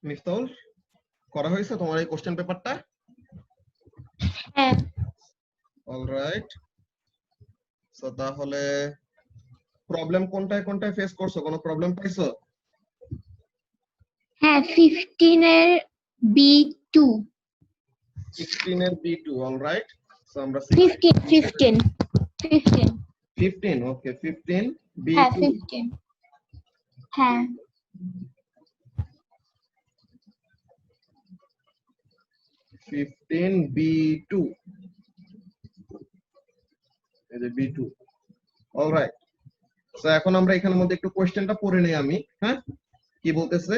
মিফতাহুল, করা হয়েছে তোমার এই কোশ্চেন পেপারটা? হ্যাঁ অলরাইট। সো তাহলে প্রবলেম কোনটায় কোনটায় ফেস করছো? কোনো প্রবলেম পাইছো? হ্যাঁ 15 এর B2 16 এর B2, অলরাইট। সো আমরা 15 15, ওকে 15 হ্যাঁ B2। 15 হ্যাঁ 15 B2, এই যে B2, অলরাইট। সো এখন আমরা এখানের মধ্যে একটু কোশ্চেনটা পড়ে নেই আমি, হ্যাঁ? কি বলতেছে?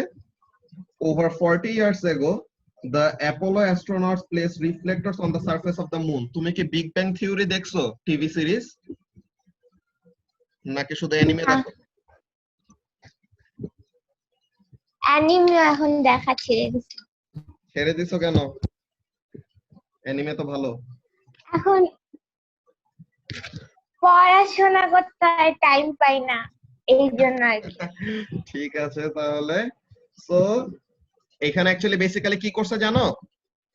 Over 40 years ago, the Apollo astronauts placed reflectors on the surface of the moon. তুমি কি বিগ ব্যাং থিওরি দেখছো টিভি সিরিজ, নাকি শুধু অ্যানিমে দেখো? অ্যানিমে এখন দেখা ছেড়ে দিছি। ছেড়ে দিছো কেন? অ্যানিমে তো ভালো। এখন পড়াশোনা করতে টাইম পাই না, এই জন্য আর কি। ঠিক আছে তাহলে। সো এখানে অ্যাকচুয়ালি বেসিক্যালি কি করছে জানো?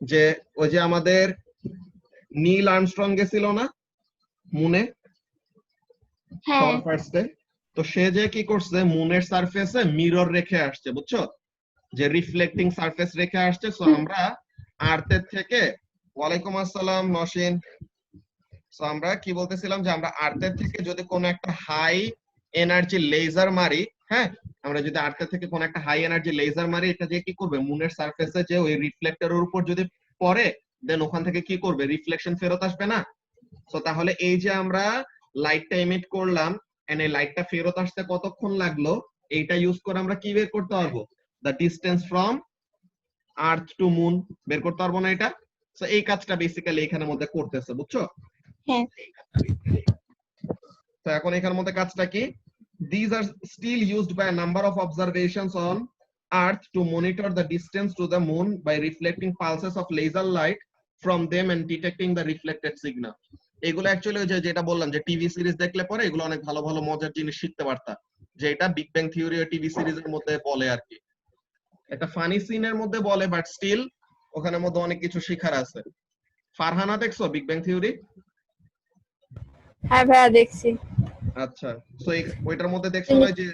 যে ওই যে আমাদের নীল আর্মস্ট্রং গেছিল না মুনে হ্যাঁ সবার ফার্স্টে, তো সে যে কি করছে মুনের সারফেসে মিরর রেখে আসছে, বুঝছো? যে রিফ্লেক্টিং সারফেস রেখে আসছে। সো আমরা আর্থের থেকে, ওয়ালাইকুম আসসালাম নসিন। সো আমরা কি বলতেছিলাম যে আমরা আর্থের থেকে যদি কোনো একটা হাই এনার্জি লেজার মারি, হ্যাঁ, আমরা যদি আর্থের থেকে কোনো একটা হাই এনার্জি লেজার মারি, এটা দিয়ে কি করবে মুনের সারফেসে যে ওই রিফ্লেক্টরের উপর যদি পড়ে, দেন ওখান থেকে কি করবে, রিফ্লেকশন ফেরত আসবে না? সো তাহলে এই যে আমরা লাইটটা এমিট করলাম, এন্ড এই লাইটটা ফেরত আসতে কতক্ষণ লাগলো, এইটা ইউজ করে আমরা কি বের করতে পারবো? The distance from earth to moon বের করতে পারবো না এটা? সো এই কাজটা বেসিক্যালি এখানের মধ্যে করতেছে, বুঝছো? হ্যাঁ তো এখন এখানের মধ্যে কাজটা কি? These are still used by a number of observations on Earth to monitor the distance to the moon by reflecting pulses of laser light from them and detecting the reflected signal. এগুলো actually ওই যে যেটা বললাম যে TV series দেখলে পরে এগুলো অনেক ভালো ভালো মজার জিনিস শিখতে পারতা, যে এটা বিগ ব্যাং থিওরি টিভি সিরিজের মধ্যে বলে আর কি। একটা ফানি সিনের মধ্যে বলে, বাট স্টিল ওখানের মধ্যে অনেক কিছু শিখার আছে। ফারহানা দেখছো বিগ ব্যাং থিওরি? হ্যাঁ ভাইয়া দেখছি। আচ্ছা, সো ওইটার মধ্যে দেখছো না যে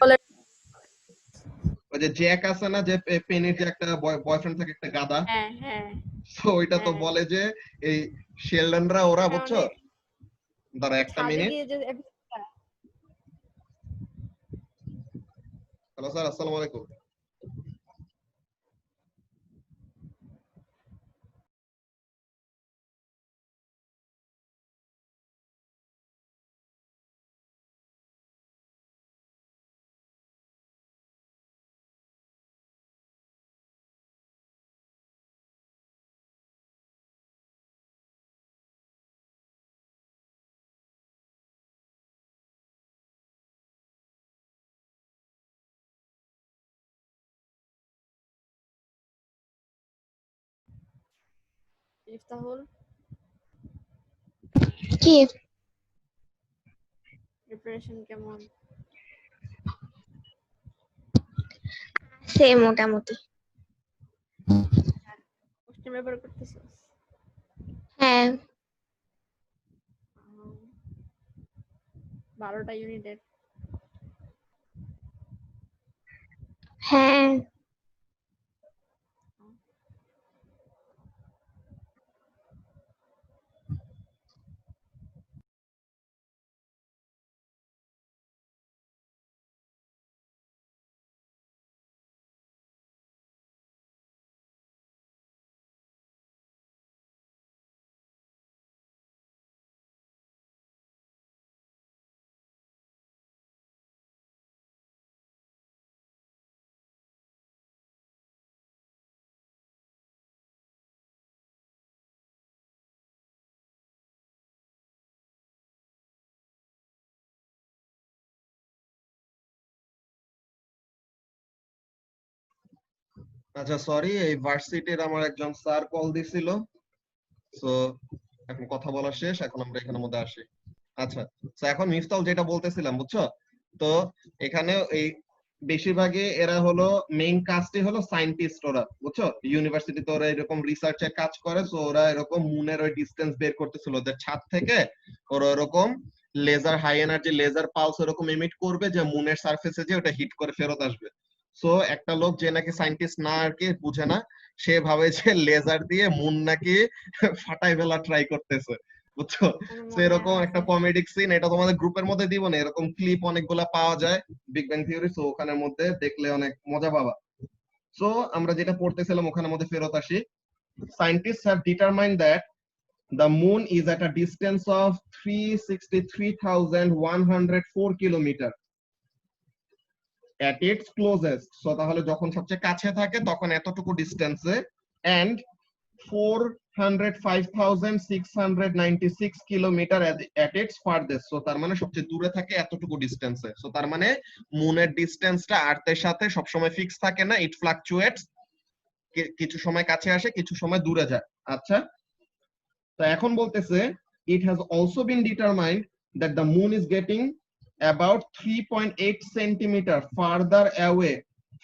ওই যে জ্যাক আছে না, যে পেনির যে একটা বয়ফ্রেন্ড থাকে, একটা গাদা। হ্যাঁ হ্যাঁ তো ওইটা তো বলে যে এই শেলডনরা ওরা, বুঝছো? দাঁড়া একটা ছাদে মিনিট। গিয়ে যে হ্যালো স্যার, আসসালামু আলাইকুম। ইফতাহুল কি প্রিপারেশন কেমন? সে মোটামুটি। কোশ্চেন পেপার করতেছিস? হ্যাঁ 12টা ইউনিটের। হ্যাঁ আচ্ছা সরি, এই ভার্সিটির আমার একজন স্যার কল দিছিল। সো এখন কথা বলা শেষ, এখন আমরা এখানের মধ্যে আসি। আচ্ছা, তো এখন মিফতাল যেটা বলতেছিলাম, বুঝছো? তো এখানে এই বেশিরভাগই এরা হলো মেইন কাজটি হলো সায়েন্টিস্ট, ওরা বুঝছো ইউনিভার্সিটিতে ওরা এরকম রিসার্চে কাজ করে, সো ওরা এরকম মুনের ওই ডিসটেন্স বের করতেছিল ওদের ছাদ থেকে। ওরা এরকম laser, high energy laser pulse এরকম এমিট করবে যে মুনের সারফেসে যে ওটা হিট করে ফেরত আসবে। সো একটা লোক যে নাকি সায়েন্টিস্ট না আর কি বুঝে না, সে ভাবে যে লেজার দিয়ে মুন নাকি ফাটাই ফেলা ট্রাই করতেছে, বুঝছো। আমার তো মনে এরকম একটা আছে। কমেডিক সিন, এটা তোমাদের গ্রুপের মধ্যে দিব না, এরকম ক্লিপ অনেকগুলা পাওয়া যায় বিগ ব্যাং থিওরি, সো ওখানের মধ্যে দেখলে অনেক মজা পাবা। সো আমরা যেটা পড়তেছিলাম ওখানের মধ্যে ফেরত আসি। Scientists have determined that the moon is at a distance of 363,104 kilometer at its closest. So তাহলে যখন সবচেয়ে কাছে থাকে তখন এতটুকু ডিসটেন্সে, and 405,696 kilometre at its farthest. So তার মানে সবচেয়ে দূরে থাকে এতটুকু ডিসটেন্সে। সো তার মানে মুনের ডিসটেন্সটা আর্থের সাথে সবসময় ফিক্স থাকে না, ইট ফ্লাকচুয়েটস, কিছু সময় কাছে আসে কিছু সময় দূরে যায়। আচ্ছা, তো এখন বলতেছে it has also been determined that the moon is getting about 3.8 centimeter farther away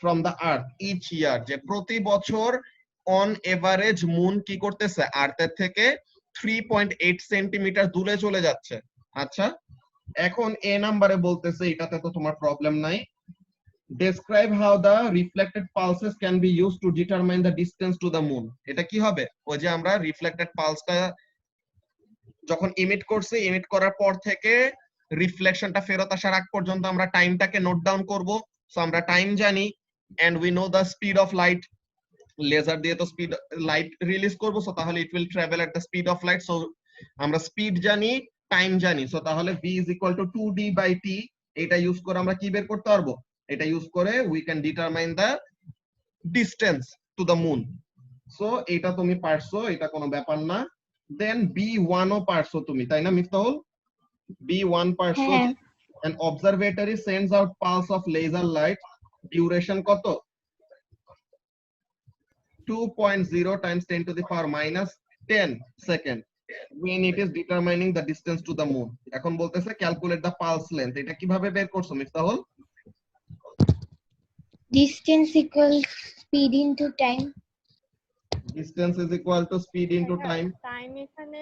from the earth each year, যে প্রতি বছর অন এভারেজ মুন কি করতেছে আর্থের থেকে 3.8 সেন্টিমিটার দূরে চলে যাচ্ছে। আচ্ছা, এখন এ নাম্বারে বলতেছে, এটাতে তো তোমার প্রবলেম নাই, describe how the reflected pulses can be used to determine the distance to the moon. এটা কি হবে, ওই যে আমরা রিফ্লেক্টেড পালসটা যখন ইমিট করছি, ইমিট করার পর থেকে রিফ্লেকশনটা ফেরত আসার আগ পর্যন্ত আমরা টাইমটাকে নোট ডাউন করব। সো আমরা টাইম জানি, and we know the speed of light, laser দিয়ে তো স্পিড লাইট রিলিজ করব, সো তাহলে it will travel at the speed of light. So আমরা স্পিড জানি, টাইম জানি, সো তাহলে v is equal to 2d/t, এটা ইউজ করে আমরা কি বের করতে পারবো, এটা ইউজ করে we can determine the distance to the moon. So এটা তুমি পারছো, এটা কোনো ব্যাপার না। দেন B1 ও পারছো তুমি, তাই না মিফতাহুল? B1 পারছো, হ্যাঁ an observatory sends out pulse of laser light, duration কত, 2.0 times 10 to the power minus 10 second when it is determining the distance to the moon. এখন বলতেছে calculate the pulse length, এটা কিভাবে বের করছো Miftahul? distance equals speed into time. Distance is equal to speed into time. Time এখানে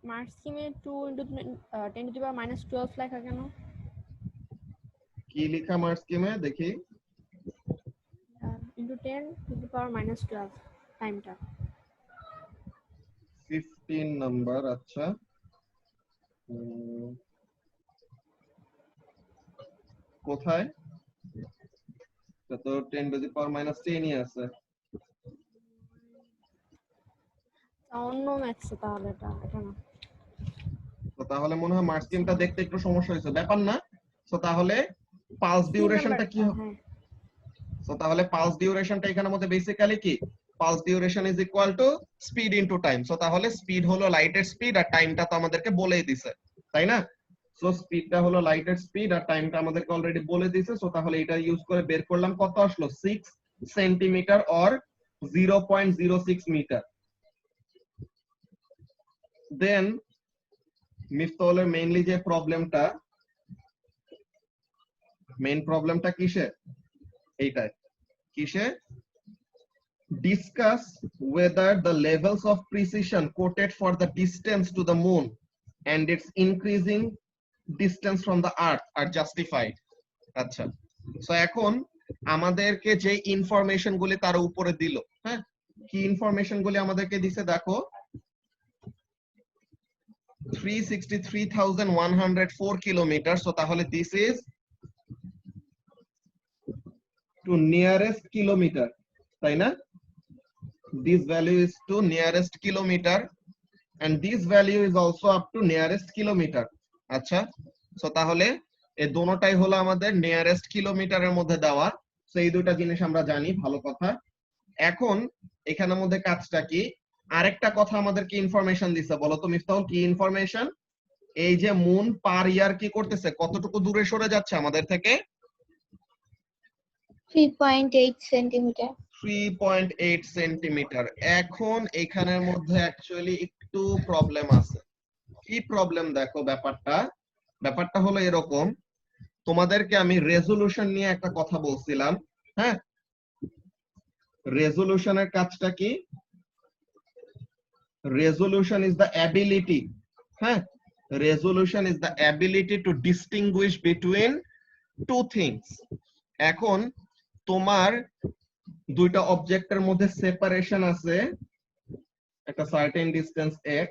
mark স্কিমে 2 into 10 to the power minus 12 লেখা কেন? কি লেখা মার্ক স্কিমে দেখি, into 10 to the power minus 12 টাইমটা 15 নাম্বার। আচ্ছা, কোথায়, তো 10 to the power minus 10 ই আছে। অন্য ম্যাথসে, তাহলে এটা না। তো তাহলে মনে হয় মার্ক স্কিমটা দেখতে একটু সমস্যা হয়েছে, ব্যাপার না। তো তাহলে পালস ডিউরেশনটা কি হবে, হ্যাঁ, সো তাহলে পালস ডিউরেশনটা এখানের মধ্যে বেসিক্যালি কি, pulse duration is equal to speed into time. So তাহলে স্পিড হলো লাইটের স্পিড আর টাইমটা তো আমাদেরকে বলেই দিছে, তাই না? সো স্পিডটা হলো লাইটের স্পিড আর টাইমটা আমাদেরকে অলরেডি বলে দিছে। সো তাহলে এটা ইউজ করে বের করলাম, কত আসলো, 6 সেন্টিমিটার অর 0.06 মিটার। দেন মিফতাহুলের মেইনলি যে প্রবলেমটা, মেইন প্রবলেমটা কিসে, এইটাই, কিসে, discuss whether the levels of precision quoted for the distance to the moon and its increasing distance from the earth are justified. আচ্ছা, সো এখন আমাদেরকে যে ইনফরমেশন গুলি তার উপরে দিল, হ্যাঁ, কি ইনফরমেশন গুলি আমাদেরকে দিছে দেখো, 363,104 কিলোমিটার। সো তাহলে this is to nearest kilometre, তাই না? This value is to nearest kilometer and this value is also up to nearest kilometer. আচ্ছা, সো তাহলে এই দোনোটাই হলো আমাদের নিয়ারেস্ট কিলোমিটারের মধ্যে দেওয়া। সো এই দুটো জিনিস আমরা জানি, ভালো কথা। এখন এখানের মধ্যে কাজটা কি, আরেকটা কথা আমাদেরকে ইনফরমেশন দিছে, বলো তো মিফতাহুল কি ইনফরমেশন? এই যে মুন পার ইয়ার কি করতেছে, কতটুকু দূরে সরে যাচ্ছে আমাদের থেকে, 3.8 centimeter. 3.8 সেন্টিমিটার। এখন এখানের মধ্যে অ্যাকচুয়ালি একটু প্রবলেম আছে। কি প্রবলেম দেখো, ব্যাপারটা হলো এরকম, তোমাদেরকে আমি রেজোলিউশন নিয়ে একটা কথা বলছিলাম, হ্যাঁ? রেজোলিউশনের কাজটা কি? রেজোলিউশন ইজ দ্য অ্যাবিলিটি, হ্যাঁ, resolution is the ability to distinguish between two things. এখন তোমার দুইটা অবজেক্টের মধ্যে সেপারেশন আছে একটা সার্টেন ডিসটেন্স x।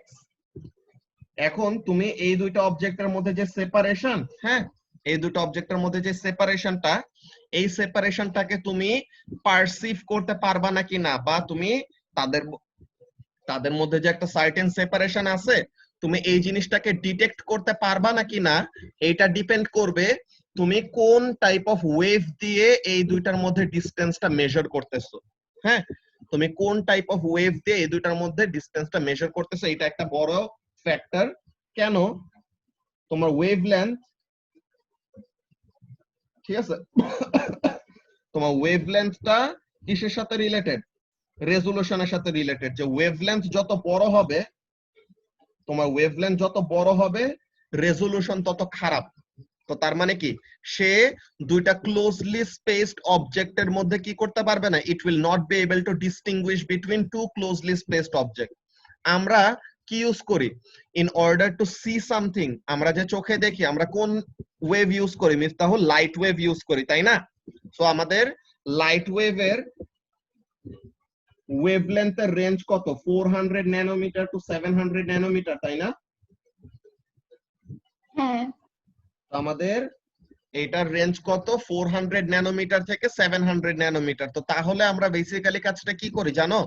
এখন তুমি এই দুইটা অবজেক্টের মধ্যে যে সেপারেশন, হ্যাঁ, এই দুটো অবজেক্টের মধ্যে যে সেপারেশনটা, এই সেপারেশনটাকে তুমি পারসিভ করতে পারবা নাকি না, বা তুমি তাদের তাদের মধ্যে যে একটা সার্টেন সেপারেশন আছে, তুমি এই জিনিসটাকে ডিটেক্ট করতে পারবা নাকি না, এটা ডিপেন্ড করবে তুমি কোন টাইপ অফ ওয়েভ দিয়ে এই দুইটার মধ্যে ডিসটেন্সটা মেজার করতেছো। হ্যাঁ, তুমি কোন টাইপ অফ ওয়েভ দিয়ে এই দুইটার মধ্যে ডিসটেন্সটা মেজার করতেছো, এটা একটা বড় ফ্যাক্টর। কেন? তোমার ওয়েভলেন্থ, ঠিক আছে, তোমার ওয়েভলেন্থটা কিসের সাথে রিলেটেড? রেজোলিউশনের সাথে রিলেটেড। যে ওয়েভলেন্থ যত বড় হবে, তোমার ওয়েভলেন্থ যত বড় হবে, রেজোলিউশন তত খারাপ। তো তার মানে কি, সে দুইটা ক্লোজলি স্পেসড অবজেক্টের মধ্যে কি করতে পারবে না, it will not be able to distinguish between two closely spaced object. আমরা কি ইউজ করি in order to see something? আমরা যে চোখে দেখি, আমরা কোন ওয়েভ ইউজ করি? মিফতাহ, লাইট ওয়েভ ইউজ করি, তাই না? সো আমাদের লাইট ওয়েভের ওয়েভলেন্থের রেঞ্জ কত? 400 ন্যানোমিটার টু 700 ন্যানোমিটার, তাই না? হ্যাঁ। আমাদের এটার রেঞ্জ কত? 400 ন্যানোমিটার থেকে 700 ন্যানোমিটার। তো তাহলে আমরা বেসিক্যালি কাজটা কি করি জানো?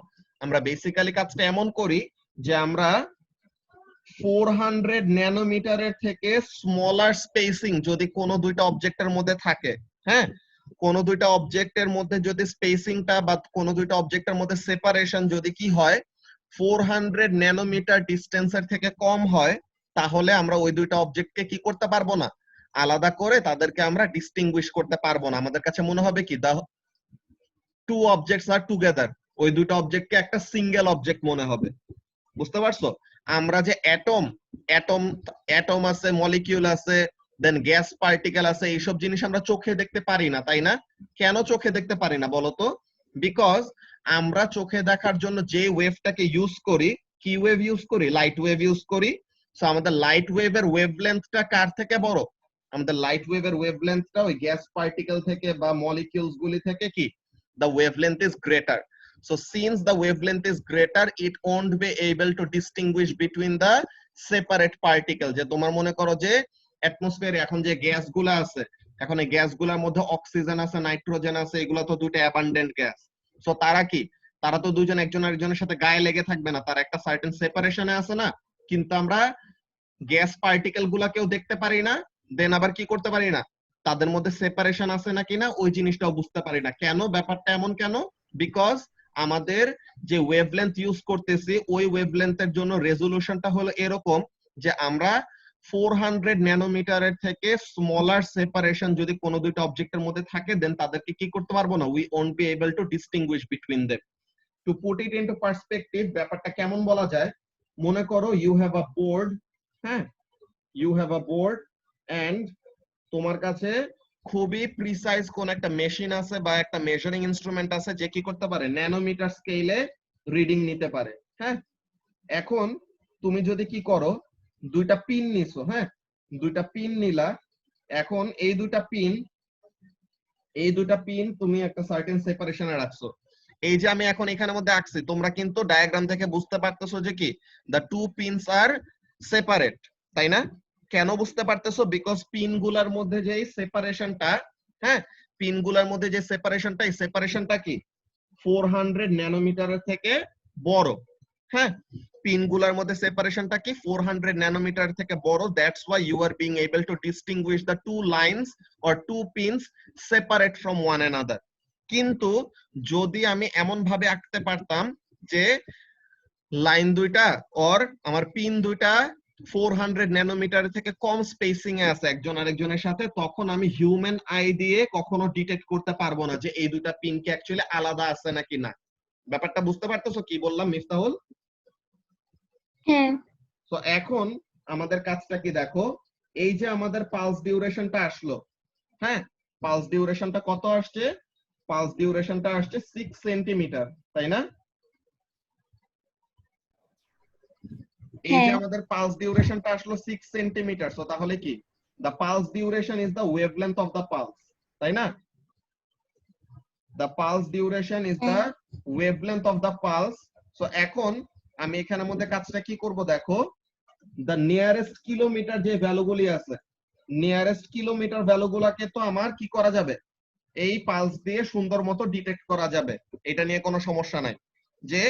আমরা বেসিক্যালি কাজটা এমন করি যে আমরা 400 ন্যানোমিটারের থেকে স্মলার স্পেসিং যদি কোনো দুইটা অবজেক্টের মধ্যে থাকে, হ্যাঁ, কোনো দুইটা অবজেক্টের মধ্যে যদি স্পেসিংটা বা কোনো দুইটা অবজেক্টের মধ্যে সেপারেশন যদি কি হয় 400 ন্যানোমিটার ডিস্টেন্সের থেকে কম হয়, তাহলে আমরা ওই দুইটা অবজেক্টকে কি করতে পারবো না, আলাদা করে তাদেরকে আমরা ডিস্টিংগুইশ করতে পারবো না। আমাদের কাছে মনে হবে কি, দা টু অবজেক্টস আর টুগেদার, ওই দুটো অবজেক্টকে একটা সিঙ্গেল অবজেক্ট মনে হবে। বুঝতে পারছো? আমরা যে অ্যাটম অ্যাটম অ্যাটম আছে, মলিকিউল আছে, দেন গ্যাস পার্টিকেল আছে, এইসব জিনিস আমরা চোখে দেখতে পারি না, তাই না? কেন চোখে দেখতে পারি না বলো তো? বিকজ আমরা চোখে দেখার জন্য যে ওয়েভটাকে ইউজ করি, কি ওয়েভ ইউজ করি? লাইট ওয়েভ ইউজ করি। সো আমাদের লাইট ওয়েভের ওয়েভলেন্থটা কার থেকে বড়? আমাদের লাইট ওয়েভের ওয়েভলেন্থটা ওই গ্যাস পার্টিকেল থেকে বা মলিকিউলস গুলি থেকে কি, the wavelength is greater. So since the wavelength is greater, it won't be able to distinguish between the separate particle. যে তোমার মনে করো যে অ্যাটমসফিয়ারে এখন যে গ্যাসগুলো আছে, এখন এই গ্যাসগুলোর মধ্যে অক্সিজেন আছে, নাইট্রোজেন আছে, এগুলো তো দুটো অ্যাবান্ডেন্ট গ্যাস। সো তারা কি, তারা তো দুজন একজন আরেকজনের সাথে গায়ে লেগে থাকবে না, তারা একটা সার্টেন সেপারেশনে আছে না? কিন্তু আমরা গ্যাস পার্টিকেল গুলাকেও দেখতে পারি না, দেন আবার কি করতে পারি না, তাদের মধ্যে সেপারেশন আছে নাকি না ওই জিনিসটাও বুঝতে পারি না। কেন? ব্যাপারটা এমন কেন? বিকজ আমাদের যে ওয়েভলেন্থ ইউজ করতেছি, ওই ওয়েভলেন্থের জন্য রেজোলিউশনটা হলো এরকম যে আমরা 400 ন্যানোমিটারের থেকে স্মলার সেপারেশন যদি কোনো দুইটা অবজেক্টের মধ্যে থাকে, দেন তাদেরকে কি করতে পারবো না, we won't be able to distinguish between them. To put it into perspective, ব্যাপারটা কেমন বলা যায়? মনে করো ইউ হ্যাভ আ বোর্ড, হ্যাঁ, you have a board and তোমার কাছে খুবই প্রিসাইজ কোন একটা মেশিন আছে বা একটা মেজারিং ইনস্ট্রুমেন্ট আছে যে কি করতে পারে, ন্যানোমিটার স্কেলে রিডিং নিতে পারে, হ্যাঁ। এখন তুমি যদি কি করো, দুইটা পিন নিছো, হ্যাঁ, দুইটা পিন নিলা। এখন এই দুইটা পিন তুমি একটা সার্টেন সেপারেশনে রাখছো। এই যে আমি এখন এখানের মধ্যে আঁকছি, তোমরা কিন্তু ডায়াগ্রাম থেকে বুঝতে পারতেছো যে কি, the two pins are separate, তাই না? কেন বুঝতে পারতেছো? বিকজ পিন গুলার মধ্যে যে সেপারেশনটা, হ্যাঁ, পিন গুলার মধ্যে যে সেপারেশনটা, এই সেপারেশনটা কি 400 ন্যানোমিটারের থেকে বড়, হ্যাঁ। পিন গুলার মধ্যে সেপারেশনটা কি 400 ন্যানোমিটার থেকে বড়। That's why you are being able to distinguish the two lines or two pins separate from one another. কিন্তু যদি আমি এমন ভাবে আঁকতে পারতাম যে লাইন দুইটা অর আমার পিন দুইটা 400 ন্যানোমিটার থেকে কম স্পেসিং এ আছে একজন আরেকজনের সাথে, তখন আমি হিউম্যান আই দিয়ে কখনো ডিটেক্ট করতে পারবো না যে এই দুইটা পিন কি অ্যাকচুয়ালি আলাদা আছে নাকি না। ব্যাপারটা বুঝতে পারতেছো কি বললাম মিফতাহুল? হ্যাঁ। তো এখন আমাদের কাজটা কি দেখো, এই যে আমাদের পালস ডিউরেশনটা আসলো, হ্যাঁ, পালস ডিউরেশনটা কত আসছে? পালস ডিউরেশনটা আসছে 6 সেন্টিমিটার, তাই না? এই যে হ্যাঁ আমাদের পালস ডিউরেশনটা আসলো 6 সেন্টিমিটার, সো তাহলে কি the pulse duration is the wavelength of the pulse, তাই না? The pulse duration is the হ্যাঁ wavelength of the pulse. So এখন আমি এখানের মধ্যে কাজটা কি করব দেখো, দ্য নিয়ারেস্ট কিলোমিটার যে ভ্যালুগুলি আছে, নিয়ারেস্ট কিলোমিটার ভ্যালুগুলোকে তো আমার কি করা যাবে, এই পালস দিয়ে সুন্দর মতো ডিটেক্ট করা যাবে, এটা নিয়ে কোনো সমস্যা নাই। যে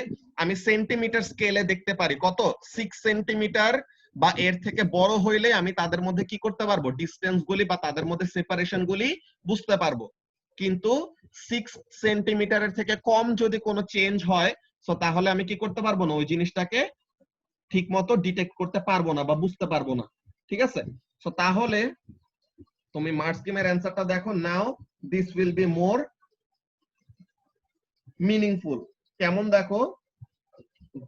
আমি সেন্টিমিটার স্কেলে দেখতে পারি কত 6 সেন্টিমিটার বা এর থেকে বড় হইলে আমি তাদের মধ্যে কি করতে পারবো, ডিসটেন্স গুলি বা তাদের মধ্যে সেপারেশন গুলি বুঝতে পারবো। কিন্তু 6 সেন্টিমিটারের থেকে কম যদি কোনো চেঞ্জ হয়, তো তাহলে আমি কি করতে পারবো না, ওই জিনিসটাকে ঠিক মতো ডিটেক্ট করতে পারবো না বা বুঝতে পারবো না। ঠিক আছে, তো তাহলে তুমি মার্কস স্কিমের অ্যান্সারটা দেখো, now this will be more meaningful. কেমন দেখো,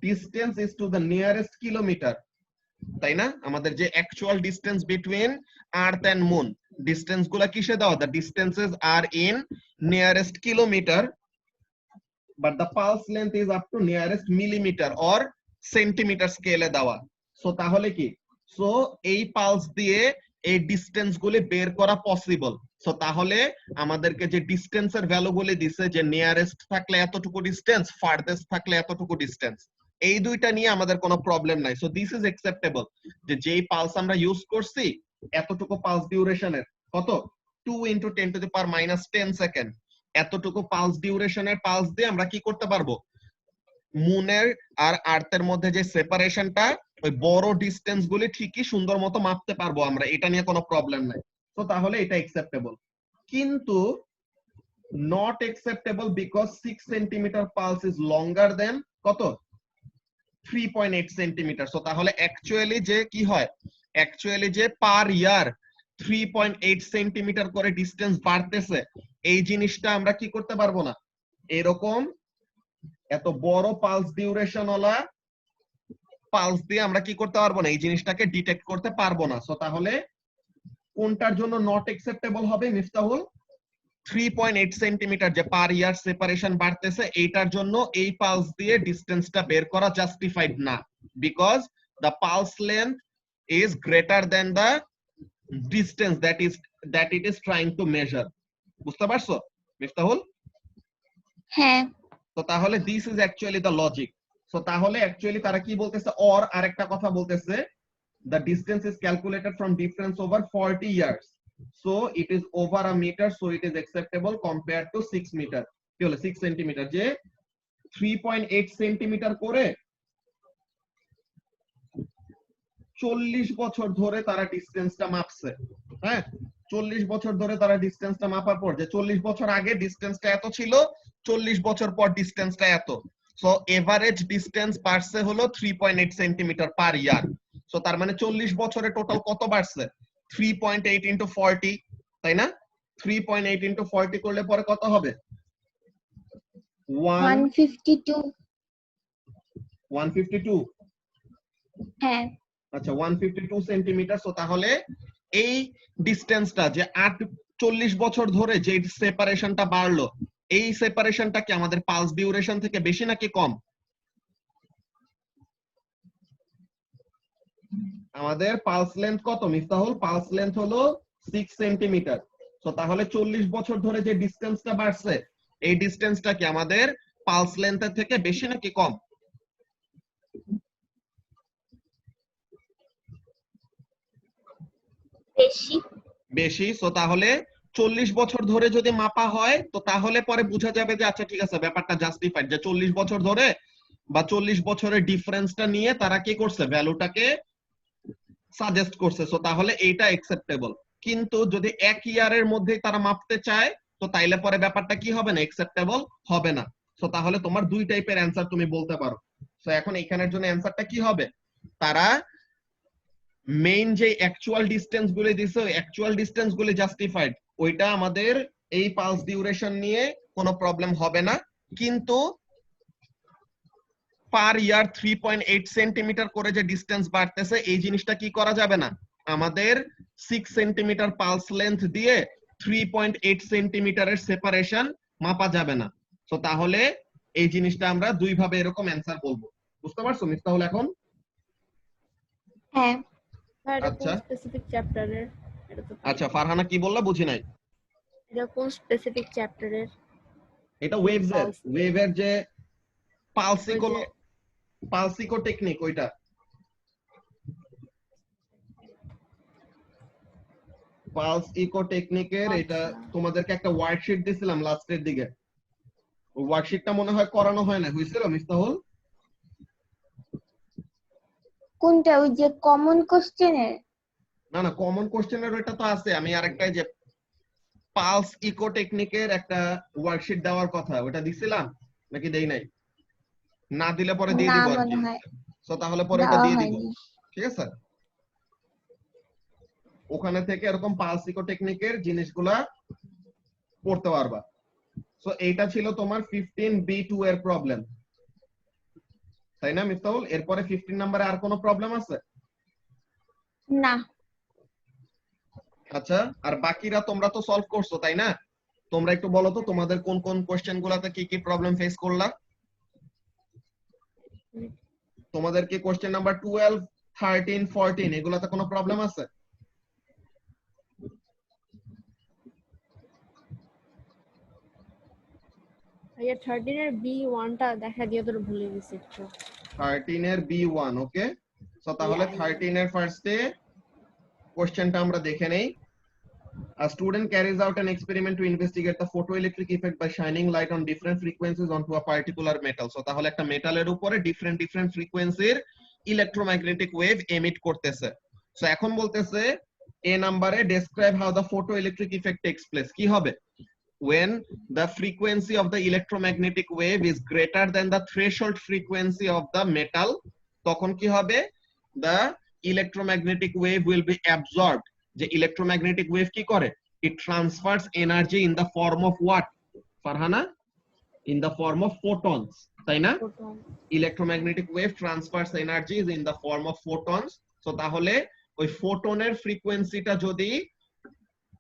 distance is to the nearest kilometre, তাই না? আমাদের যে actual distance between earth and moon, distance গুলা কিসে দেওয়া, the distances are in nearest kilometre, but the pulse length is up to nearest millimetre or centimetre স্কেলে দেওয়া। সো তাহলে কি, সো এই পালস দিয়ে এই ডিস্টেন্স গুলি বের করা পসিবল। সো তাহলে আমাদেরকে যে ডিস্টেন্সের ভ্যালু গুলি দিছে, যে নিয়ারেস্ট থাকলে এতটুকু ডিস্টেন্স, ফারদেস্ট থাকলে এতটুকু ডিস্টেন্স, এই দুইটা নিয়ে আমাদের কোনো প্রবলেম নাই। সো দিস ইজ অ্যাকসেপ্টেবল, যে যেই পালস আমরা ইউজ করছি এতটুকু পালস ডিউরেশনের, কত 2 × 10⁻⁻10 সেকেন্ড, এতটুকু পালস ডিউরেশনের পালস দিয়ে আমরা কি করতে পারবো, মুনের আর আর্থের মধ্যে যে সেপারেশনটা, ওই বড় ডিস্টেন্স গুলি ঠিকই সুন্দর মতো মাপতে পারবো আমরা, এটা নিয়ে কোনো প্রবলেম নাই। তো তাহলে এটা অ্যাকসেপ্টেবল। কিন্তু not acceptable because 6 centimetre pulse is longer than কত 3.8 সেন্টিমিটার। সো তাহলে অ্যাকচুয়ালি যে কি হয়, অ্যাকচুয়ালি যে পার ইয়ার 3.8 সেন্টিমিটার করে ডিস্টেন্স বাড়তেছে, এই জিনিসটা আমরা কি করতে পারবো না, এরকম এত বড় পালস ডিউরেশন ওলা পালস দিয়ে আমরা কি করতে পারবো না, এই জিনিসটাকে ডিটেক্ট করতে পারবো না। সো তাহলে কোনটার জন্য নট অ্যাকসেপ্টেবল হবে মিফতাহুল, 3.8 সেন্টিমিটার যে পার ইয়ার সেপারেশন বাড়তেছে, এইটার জন্য এই পালস দিয়ে ডিস্টেন্সটা বের করা জাস্টিফাইড না, because the pulse length is greater than the distance that it is trying to measure. বুঝতে পারছো মিফতাহুল? হ্যাঁ তো তাহলে this is actually the logic. So তাহলে অ্যাকচুয়ালি তারা কি বলতেছে, অর আরেকটা কথা বলতেছে, the distance is calculated from difference over 40 years, so it is over a meter, so it is acceptable compared to 6 meter, কি হলো 6 সেন্টিমিটার, যে 3.8 সেন্টিমিটার করে 40 বছর ধরে তারা ডিস্টেন্সটা মাপছে। হ্যাঁ, 40 বছর ধরে তারা ডিস্টেন্সটা মাপার পর, যে 40 বছর আগে ডিস্টেন্সটা এত ছিল, 40 বছর পর ডিস্টেন্সটা এত, সো এভারেজ ডিস্টেন্স বাড়ছে হলো 3.8 সেন্টিমিটার পার ইয়ার। সো তার মানে 40 বছরে টোটাল কত বাড়ছে, 3.8 × 40, তাই না? 3.8 × 40 করলে পরে কত হবে, 152 152। হ্যাঁ আচ্ছা 152 সেন্টিমিটার। সো তাহলে এই ডিস্টেন্সটা যে 40 বছর ধরে যে সেপারেশনটা বাড়লো, এই সেপারেশনটা কি আমাদের পালস ডিউরেশন থেকে বেশি নাকি কম? আমাদের পালস লেন্থ কত মিফতাহুল, পালস লেন্থ হলো 6 সেন্টিমিটার। তো তাহলে 40 বছর ধরে যে ডিস্টেন্সটা বাড়ছে, এই ডিস্টেন্সটা কি আমাদের পালস লেন্থের থেকে বেশি নাকি কম? বেশি বেশি। সো তাহলে 40 বছর ধরে যদি মাপা হয়, তো তাহলে পরে বোঝা যাবে যে আচ্ছা ঠিক আছে, ব্যাপারটা জাস্টিফাইড, যে 40 বছর ধরে বা 40 বছরের ডিফারেন্সটা নিয়ে তারা কি করছে, ভ্যালুটাকে সাজেস্ট করছে। সো তাহলে এইটা অ্যাকসেপ্টেবল। কিন্তু যদি এক ইয়ারের মধ্যেই তারা মাপতে চায়, তো তাইলে পরে ব্যাপারটা কি হবে না, অ্যাকসেপ্টেবল হবে না। সো তাহলে তোমার দুই টাইপের অ্যান্সার তুমি বলতে পারো। সো এখন এখানের জন্য অ্যান্সারটা কি হবে, তারা মেইন যে অ্যাকচুয়াল ডিসটেন্স গুলি দিছে, ওই অ্যাকচুয়াল ডিসটেন্স গুলি জাস্টিফাইড, ওইটা আমাদের এই পালস ডিউরেশন নিয়ে কোনো প্রবলেম হবে না। কিন্তু পার ইয়ার 3.8 সেন্টিমিটার করে যে ডিসটেন্স বাড়তেছে, এই জিনিসটা কি করা যাবে না, আমাদের 6 সেন্টিমিটার পালস লেন্থ দিয়ে 3.8 সেন্টিমিটারের সেপারেশন মাপা যাবে না। সো তাহলে এই জিনিসটা আমরা দুই ভাবে এরকম অ্যানসার বলবো। বুঝতে পারছো মিফতাহুল এখন? হ্যাঁ স্যার এটা কোন আচ্ছা স্পেসিফিক চ্যাপ্টারের? এটা তো আচ্ছা ফারহানা কি বললা বুঝি নাই। এটা কোন স্পেসিফিক চ্যাপ্টারের? এটা এই pulse ওয়েভের যে ওই যে পালসিকো টেকনিক ওইটা। পালস ইকো টেকনিকের এটা আচ্ছা তোমাদেরকে একটা ওয়ার্কশিট দিছিলাম লাস্টের দিকে। ওই ওয়ার্কশিটটা মনে হয় করানো হয় না, হয়েছিল মিফতাহুল? কোনটা, ওই যে কমন কোশ্চেনের? না না, কমন কোশ্চেনের ওইটা তো আছে, আমি আরেকটা যে পালস ইকো টেকনিকের একটা ওয়ার্কশিট দেওয়ার কথা, ওটা দিছিলাম নাকি দেই নাই? না দিলে পরে দিয়ে না দিব আর মনে কি। হয় সো তাহলে পরে ওটা দেওয়া দিয়ে দিব, হয়নি। ঠিক আছে? ওখানে থেকে এরকম পালস ইকো টেকনিকের জিনিসগুলা পড়তে পারবা। সো এইটা ছিল তোমার 15B2 এর প্রবলেম, তাই না মিফতাহুল? এরপরে 15 নম্বরে আর কোনো প্রবলেম আছে? না আচ্ছা, আর বাকিরা তোমরা তো সলভ করছো তাই না? তোমরা একটু বলো তো তোমাদের কোন কোন কোশ্চেন গুলাতে কি কি প্রবলেম ফেস করলা? তোমাদের কি কোশ্চেন নাম্বার 12, 13, 14 এগুলাতে কোনো প্রবলেম আছে? ভাইয়া 13 এর B1 টা দেখা দিয়ে তোর ভুলে গেছি একটু। 13 এর B1, ওকে। সো তাহলে Yeah, 13 এর ফার্স্টে কোশ্চেনটা আমরা দেখে নেই। A student carries out an experiment to investigate the photoelectric effect by shining light on different frequencies onto a particular metal. So তাহলে একটা মেটালের উপরে different frequencyর ইলেকট্রোম্যাগনেটিক ওয়েভ এমিট করতেছে। সো এখন বলতেছে এ নাম্বারে describe how the photoelectric effect takes place. কি হবে? When the frequency of the electromagnetic wave is greater than the threshold frequency of the metal, তখন কি হবে? The electromagnetic wave will be absorbed. যে ইলেকট্রোম্যাগনেটিক ওয়েভ কি করে? It transfers energy in the form of what, Farhana? In the form of photons, তাই না? proton. Electromagnetic wave transfers energy in the form of photons. So তাহলে ওই ফোটনের ফ্রিকোয়েন্সিটা যদি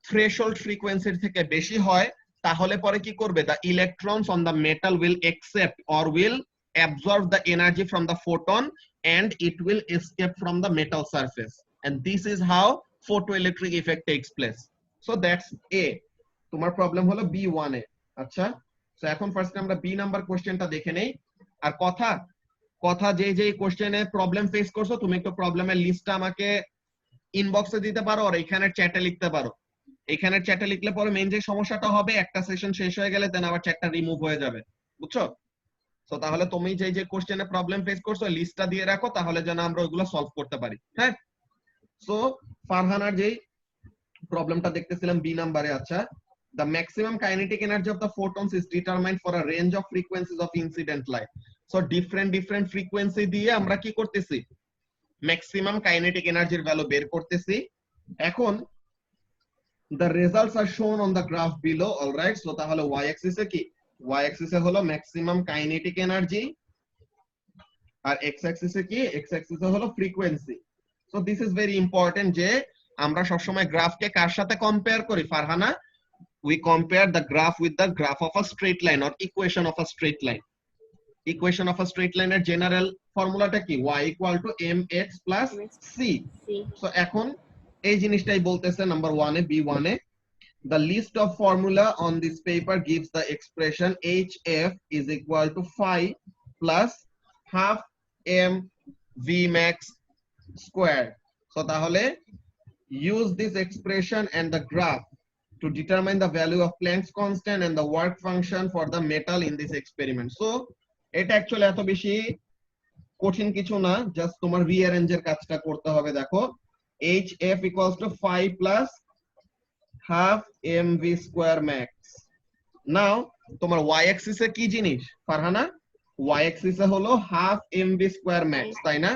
threshold ফ্রিকোয়েন্সির থেকে বেশি হয় তাহলে পরে কি করবে? The electrons on the metal will accept or will absorb the energy from the photon and it will escape from the metal surface, and this is how photoelectric effect takes place. So that's A. তোমার problem হলো B1 এ। আচ্ছা, so এখন first আমরা B number কোশ্চেনটা দেখে নেই। আর কথা যে যে কোশ্চেনে প্রবলেম ফেস করছো তুমি একটু প্রবলেমের লিস্টটা আমাকে ইনবক্সে দিতে পারো আর এখানে চ্যাটে লিখতে পারো। এখানে চ্যাটে লিখলে পরে মেইন যে সমস্যাটা হবে, একটা সেশন শেষ হয়ে গেলে দেন আবার চ্যাটটা রিমুভ হয়ে যাবে, বুঝছো? সো তাহলে তুমি যে যে কোশ্চেনে প্রবলেম ফেস করছো লিস্টটা দিয়ে রাখো, তাহলে যেন আমরা ওইগুলো সলভ করতে পারি। হ্যাঁ, সো ফারহানার যেই প্রবলেমটা দেখতেছিলাম বি নাম্বারে। আচ্ছা, the maximum kinetic energy of the photons is determined for a range of frequencies of incident light. So different frequency দিয়ে আমরা কি করতেছি? ম্যাক্সিমাম কাইনেটিক এনার্জির ভ্যালু বের করতেছি। এখন the results are shown on the graph below. All right, so তাহলে y axis এ কি? y axis এ হলো ম্যাক্সিমাম কাইনেটিক এনার্জি আর x axis এ কি? x axis এ হলো frequency. So this is very important যে আমরা সবসময় গ্রাফকে কার সাথে কম্পেয়ার করি Farhana? We compare the graph with the graph of a straight line or equation of a straight line. Equation of a straight line এর general ফর্মুলাটা কি? y equal to mx plus c. So এখন এই জিনিসটাই বলতেছে number 1 A b1 A the list of formula on this paper gives the expression hf is equal to phi plus half m v max squared. So তাহলে use this expression and the graph to determine the value of Planck's constant and the work function for the metal in this experiment. So এটা actually এত বেশি কঠিন কিছু না, just তোমার রিঅ্যারেঞ্জের কাজটা করতে হবে। দেখো hf equals to phi plus half mv square max. নাও তোমার y axis এ কি জিনিস ফারহানা? y axis এ হলো half mv square max, তাই না?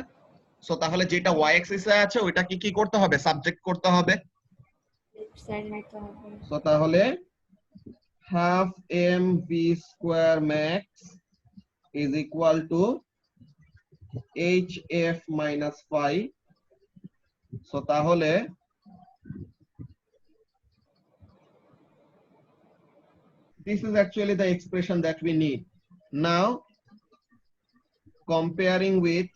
সো তাহলে যেটা y axis এ আছে ওইটা কি কি করতে হবে? সাবজেক্ট করতে হবে। সো তাহলে half mv square max is equal to hf minus phi. So তাহলে this is actually the expression that we need. Now comparing with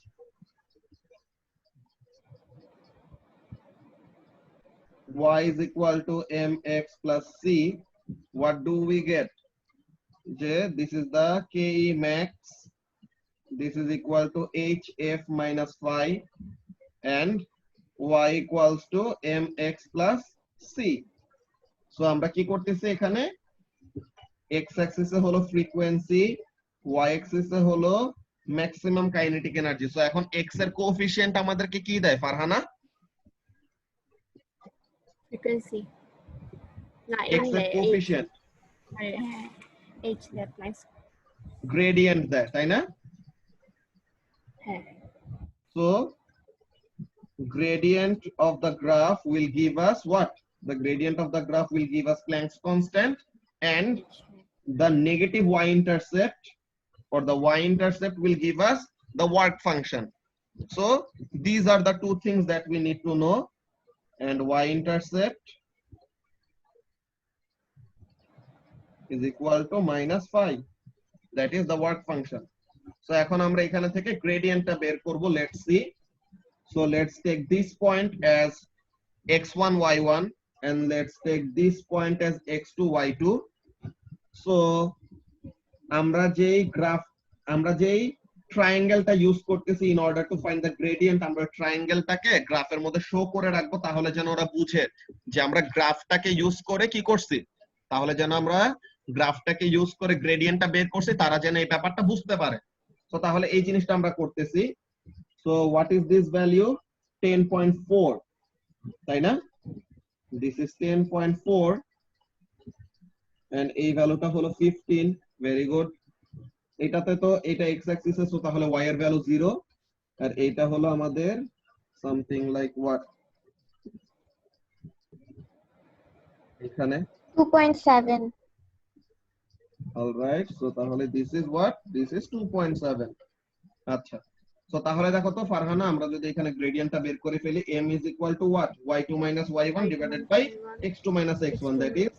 y is equal to mx plus c, what do we get? This is the ke max, this is equal to hf minus phi, and y equals to mx plus c. So আমরা কি করতেছি এখানে, x axis এ হলো frequency, y axis এ হলো maximum kinetic energy. So এখন x এর coefficient আমাদেরকে কি দেয় ফারহানা? frequency না x এর coefficient h that nice gradient দেয়, তাই না? হ্যাঁ So gradient of the graph will give us what? The gradient of the graph will give us Planck's constant, and the negative y-intercept or the y-intercept will give us the work function. So these are the two things that we need to know, and y-intercept is equal to minus phi, that is the work function. So এখন আমরা এখানে থেকে গ্রেডিয়েন্টটা বের করব, let's see. So let's take this point as x1 y1 and let's take this point as x2 y2. So আমরা যেই ট্রায়াঙ্গেলটা use করতেছি in order to find the gradient, আমরা ট্রায়াঙ্গেলটাকে গ্রাফের মধ্যে শো করে রাখবো, তাহলে যেন ওরা বুঝে যে আমরা গ্রাফটাকে ইউজ করে কি করছি, তাহলে যেন আমরা গ্রাফটাকে ইউজ করে গ্রেডিয়েন্টটা বের করছি, তারা যেন এই ব্যাপারটা বুঝতে পারে। তো তাহলে এই জিনিসটা আমরা করতেছি। So what is this value? 10.4, তাই না? দিস ইজ 10.4 and এই ভ্যালুটা হলো 15। Very good. এটাতে তো এটা x অ্যাক্সিস এ, সো তাহলে y এর ভ্যালু 0, আর এইটা হলো আমাদের সামথিং লাইক হোয়াট, এখানে 2.7 অলরাইট। সো তাহলে this is what, this is 2.7। আচ্ছা, সো তাহলে দেখো তো ফারহানা, আমরা যদি এখানে গ্রেডিয়েন্টটা বের করে ফেলি, m is equal to what? y2 minus y1 divided by x2 minus x1, that is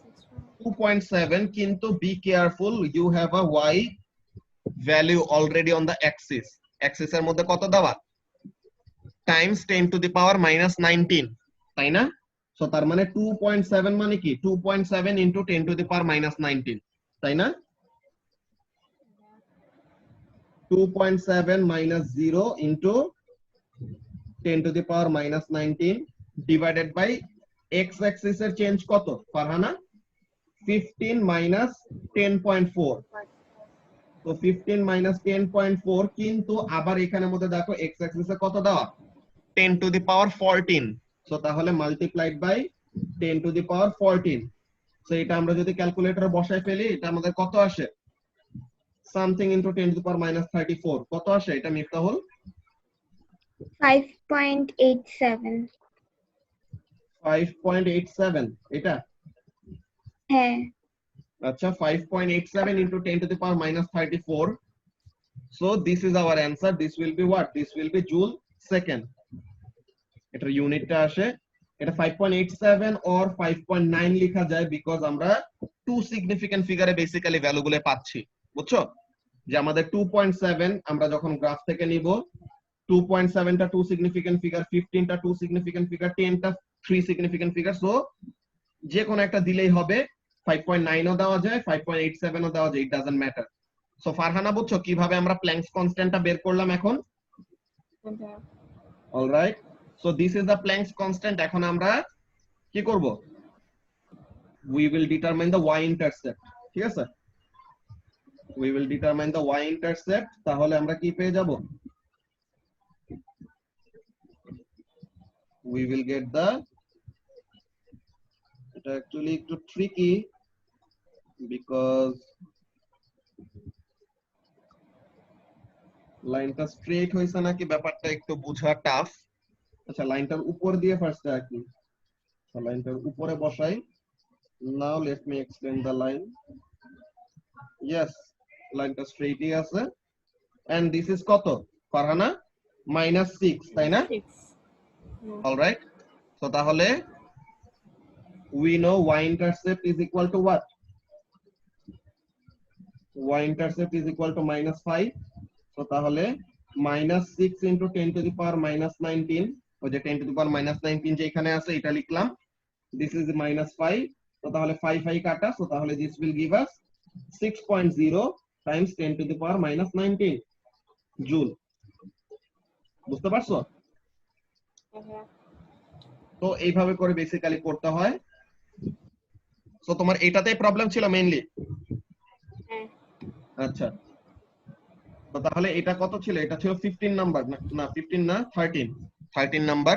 2.7. কিন্তু be careful, you have a y value already on the axis. axis এর মধ্যে কত দেওয়া? times 10 to the power minus 19, তাই না? So তার মানে 2.7 মানে কি? 2.7 into 10 to the power minus 19, তাই না? 2.7 minus 0 into 10 to the power minus 19 divided by x axis এর চেঞ্জ কত ফারহানা? 15 minus 10.4। তো 15 minus 10.4, কিন্তু আবার এখানের মধ্যে দেখো x axis এ কত দেওয়া? 10 to the power 14। সো তাহলে multiplied by 10 to the power 14। সো এটা আমরা যদি ক্যালকুলেটরে বসাই ফেলি, এটা আমাদের কত আসে? something into 10 to the power minus 34। কত আসে এটা মিফতাহুল? 5.87 5.87 এটা? হ্যাঁ। আচ্ছা, 5.87 into 10 to the power minus 34. So this is our answer. This will be what? This will be joule second. এটার ইউনিটটা আসে, এটা 5.87 or 5.9 লেখা যায়, বিকজ আমরা টু সিগনিফিকেন্ট ফিগারে বেসিক্যালি ভ্যালুগুলো পাচ্ছি, বুঝছো? যে আমাদের 2.7 আমরা যখন গ্রাফ থেকে নিব, 2.7 টা টু সিগনিফিকেন্ট ফিগার, 15 টা টু সিগনিফিকেন্ট ফিগার, 10 টা থ্রি সিগনিফিকেন্ট ফিগার। সো যে কোনো একটা দিলেই হবে, 5.9 ও দেওয়া যায়, 5.87 ও দেওয়া যায়, it doesn't matter. So Farhana বুঝছো কিভাবে আমরা প্ল্যাঙ্কস কনস্ট্যান্টটা বের করলাম এখন? Alright, so this is the Planck's constant. এখন আমরা কি করব? We will determine the y intercept, ঠিক আছে? we will determine the y intercept। তাহলে আমরা কি পেয়ে যাব? we will get the, এটা actually একটু tricky because লাইনটা স্ট্রেট হইছে নাকি ব্যাপারটা একটু বোঝা টাফ। আচ্ছা, লাইনটার উপর দিয়ে ফার্স্টে আঁকি, লাইনটার উপরে বসাই। now let me explain the line. yes, লাইনটা স্ট্রেটই আছে, and this is কত ফারহানা? -6, তাই না? অলরাইট, সো তাহলে we know y intercept is equal to what? y intercept is equal to -5, তো তাহলে -6 into 10 to the power -19, ওই যে 10 to the power -19 যে এখানে আছে এটা লিখলাম, this is -5, তো তাহলে 5 কাটা, so তাহলে this will give us 6.0 times 10 to the power -19 joule. বুঝতে পারছো? তো এইভাবে করে বেসিক্যালি করতে হয়। সো তোমার এটাতেই প্রবলেম ছিল মেইনলি? হ্যাঁ। আচ্ছা, তো তাহলে এটা কত ছিল? এটা ছিল 15 নাম্বার, না 15 না 13 নাম্বার।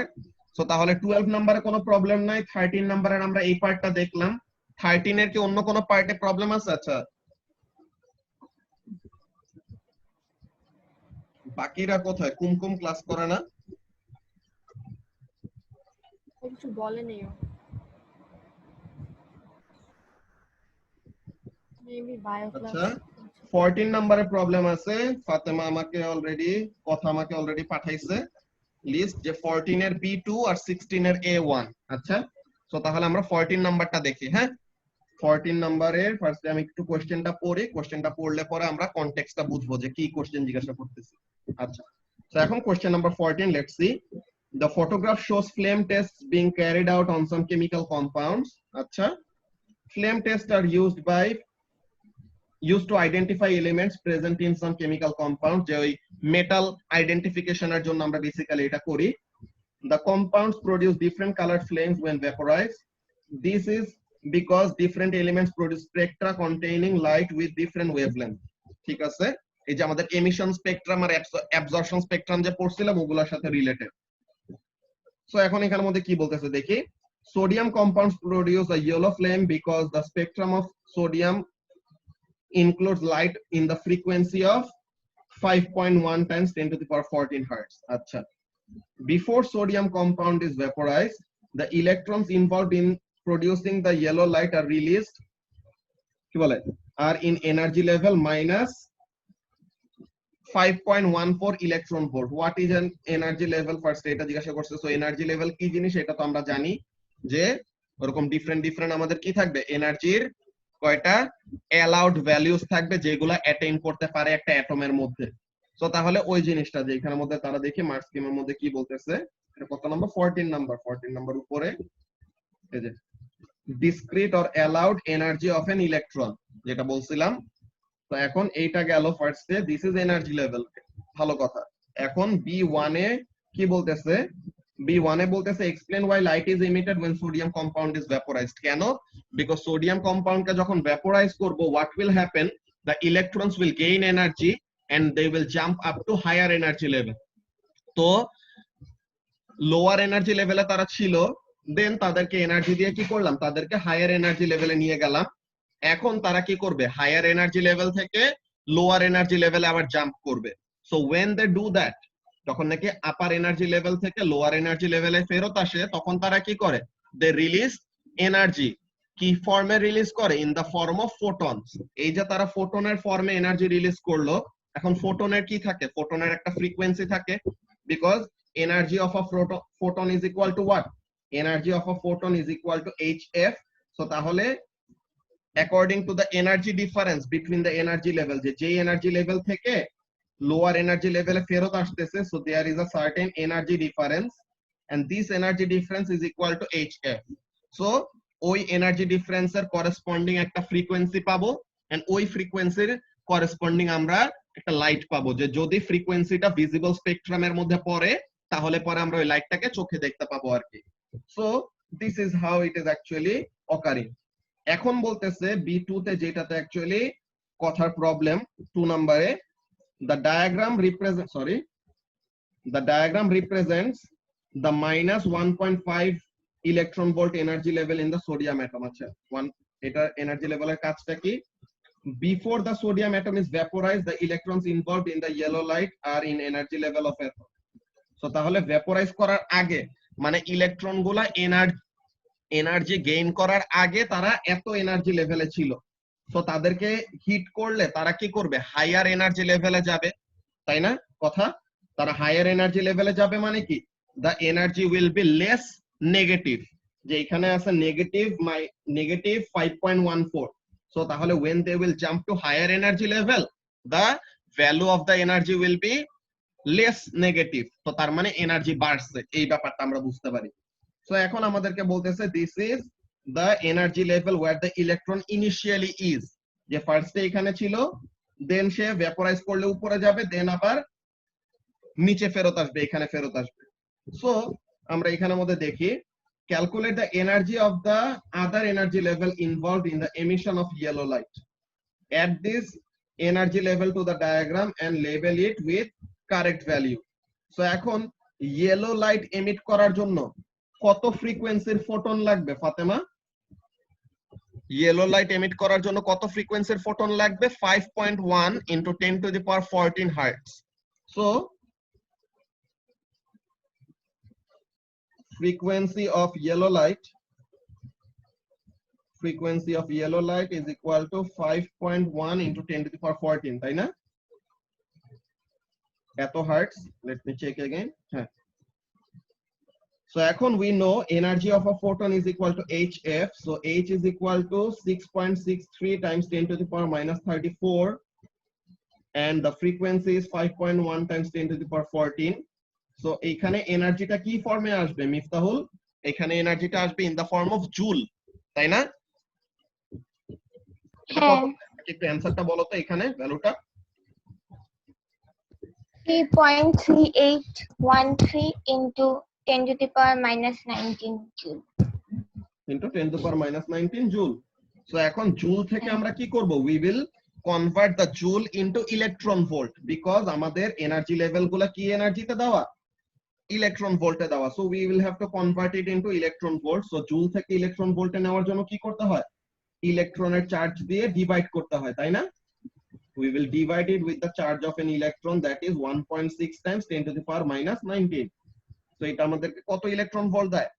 সো তাহলে 12 নাম্বারে কোনো প্রবলেম নাই, 13 নাম্বারের আমরা এই পার্টটা দেখলাম। 13 এর কি অন্য কোনো পার্টে প্রবলেম আছে? আচ্ছা, বাকিরা কোথায়? কুমকুম ক্লাস করে না? কিছু বলেনি ও, মেবি বায়ো ক্লাস। আচ্ছা, 14 নাম্বারে প্রবলেম আছে। ফাতেমা আমাকে অলরেডি পাঠাইছে লিস্ট, যে 14 এর B2 আর 16 এর A1। আচ্ছা, সো তাহলে আমরা 14 নাম্বারটা দেখি। হ্যাঁ, 14 নাম্বারের ফার্স্টে আমি একটু কোশ্চেনটা পড়ি, কোশ্চেনটা পড়লে পরে আমরা কনটেক্সটটা বুঝবো যে কি কোশ্চেন জিজ্ঞাসা করতেছি। আচ্ছা, সো এখন question number 14, let's see. The photograph shows flame tests being carried out on some chemical compounds. আচ্ছা, flame tests are used to identify elements present in some chemical compound, যে ওই মেটাল আইডেন্টিফিকেশনের জন্য আমরা basically এটা করি। The compounds produce different colored flames when vaporized. This is because different elements produce spectra containing light with different wavelength. ঠিক আছে, এই যে আমাদের এমিশন স্পেকট্রাম আর অ্যাবজর্পশন স্পেকট্রাম যে পড়ছিলাম ওগুলোর সাথে রিলেটেড। সো এখন এখানের মধ্যে কি বলতেছে দেখি। Sodium compounds produce a yellow flame because the spectrum of sodium includes light in the frequency of 5.1 times 10 to the power 14 hertz. আচ্ছা, before sodium compound is vaporized, the electrons involved in producing the yellow light are released, কি বলে, are in energy level minus 5.14 electron volt. What is an energy level? First এটা জিজ্ঞাসা করছে। So energy level কি জিনিস এটা তো আমরা জানি, যে ওরকম ডিফারেন্ট আমাদের কি থাকবে, এনার্জির কয়টা অ্যালাউড ভ্যালুস থাকবে যেগুলো অ্যাটেইন করতে পারে একটা অ্যাটমের মধ্যে। সো তাহলে ওই জিনিসটা যে এখানের মধ্যে তারা দেখি মার্ক স্কিমের মধ্যে কি বলতেছে। এটা কত নাম্বার? 14 নাম্বার উপরে এই যে discrete or allowed energy of N electron যেটা বলছিলাম। তো এখন এইটা গেল ফার্স্টে, দিস ইজ এনার্জি লেভেল, ভালো কথা। এখন B1 এ কি বলতেছে? B1 এ বলতেছে explain why light is emitted when sodium compound is vaporized. কেন? বিকজ সোডিয়াম কম্পাউন্ডকে যখন ভ্যাপোরাইজ করব, what will happen, the electrons will gain energy and they will jump up to higher energy level. তো lower energy লেভেলে তারা ছিল, দেন তাদেরকে energy দিয়ে কি করলাম, তাদেরকে হায়ার এনার্জি লেভেলে নিয়ে গেলাম। এখন তারা কি করবে, হায়ার এনার্জি লেভেল থেকে লোয়ার এনার্জি লেভেলে আবার জাম্প করবে। So when they do that, যখন নাকি আপার এনার্জি লেভেল থেকে লোয়ার এনার্জি লেভেলে ফেরত আসে, তখন তারা কি করে, দে রিলিজ এনার্জি। কি ফর্মে রিলিজ করে? In the form of photons. এই যে তারা ফোটনের ফর্মে এনার্জি রিলিজ করলো, এখন ফোটনের কি থাকে, ফোটনের একটা ফ্রিকোয়েন্সি থাকে, because energy of a photon is equal to what? Energy of a photon is equal to hf. So তাহলে according to the energy difference between the energy level, যে energy level থেকে lower energy level ফেরত আসতেছে, so there is a certain energy difference and this energy difference is equal to hf. So ওই energy difference এর corresponding একটা frequency পাবো, and ওই frequency corresponding আমরা একটা লাইট পাবো, যে যদি ফ্রিকোয়েন্সিটা ভিজিবল স্পেকট্রামের মধ্যে পড়ে তাহলে পরে আমরা ওই লাইটটাকে চোখে দেখতে পাবো আর কি। So this is how it is actually occurring. এখন বলতেছে B2 তে, যেটাতে অ্যাকচুয়ালি কথার প্রবলেম 2 নম্বরে, the diagram represents the minus 1.5 electron volt energy level in the sodium atom. আচ্ছা, এটা এনার্জি লেভেলের কাজটা কি? Before the sodium atom is vaporized, the electrons involved in the yellow light are in energy level of atom. So তাহলে ভ্যাপোরাইজ করার আগে, মানে electron গুলা এনার্জি গেইন করার আগে তারা এত এনার্জি লেভেলে ছিল। সো তাদেরকে হিট করলে তারা কি করবে, হায়ার এনার্জি লেভেলে যাবে, তাই না কথা? তারা হায়ার এনার্জি লেভেলে যাবে মানে কি, the energy will be less negative, যে এখানে আছে নেগেটিভ 5.14, সো তাহলে when they will jump to higher energy level the value of the energy will be less negative, তো তার মানে এনার্জি বাড়ছে, এই ব্যাপারটা আমরা বুঝতে পারি। সো এখন আমাদেরকে বলতেছে this is the energy level where the electron initially is, যে ফার্স্টে এখানে ছিল, দেন সে ভ্যাপোরাইজ করলে উপরে যাবে, দেন আবার নিচে ফেরত আসবে, এখানে ফেরত আসবে। সো আমরা এখানের মধ্যে দেখি calculate the energy of the other energy level involved in the emission of yellow light. Add this energy level to the diagram and label it with correct value. So এখন yellow light emit করার জন্য কত ফ্রিকোয়েন্সির photon লাগবে Fatema? yellow light emit করার জন্য কত ফ্রিকোয়েন্সির photon লাগবে? 5.1 into 10 to the power 14 hertz. So frequency of yellow light is equal to 5.1 into 10 to the power 14, তাই না? এত hertz, let me check again. হ্যাঁ, so এখন we know energy of a photon is equal to hf, so h is equal to 6.63 times 10 to the power minus 34 and the frequency is 5.1 times 10 to the power 14. So এখানে এনার্জিটা কি ফর্মে আসবে মিফতাহুল? এখানে এনার্জিটা আসবে in the form of joule, তাই না? হ্যাঁ, একটু অ্যানসারটা বলো তো, এখানে ভ্যালুটা 3.3813 into 10 to the power minus 19 joule. into 10 to the power minus 19 joule. So এখন জুল থেকে আমরা কি করব? We will convert the joule into electron volt because আমাদের এনার্জি লেভেল গুলা কি এনার্জিতে দেওয়া? ইলেকট্রন ভোল্টে দেওয়া। So we will have to convert it into electron volt. So joule থেকে ইলেকট্রন ভোল্টে নেওয়ার জন্য কি করতে হয়? ইলেকট্রনের চার্জ দিয়ে ডিভাইড করতে হয়, তাই না? We will divide it with the charge of an electron, that is 1.6 times 10 to the power minus 19. So এটা আমাদেরকে কত ইলেকট্রন ভোল্ট দেয়?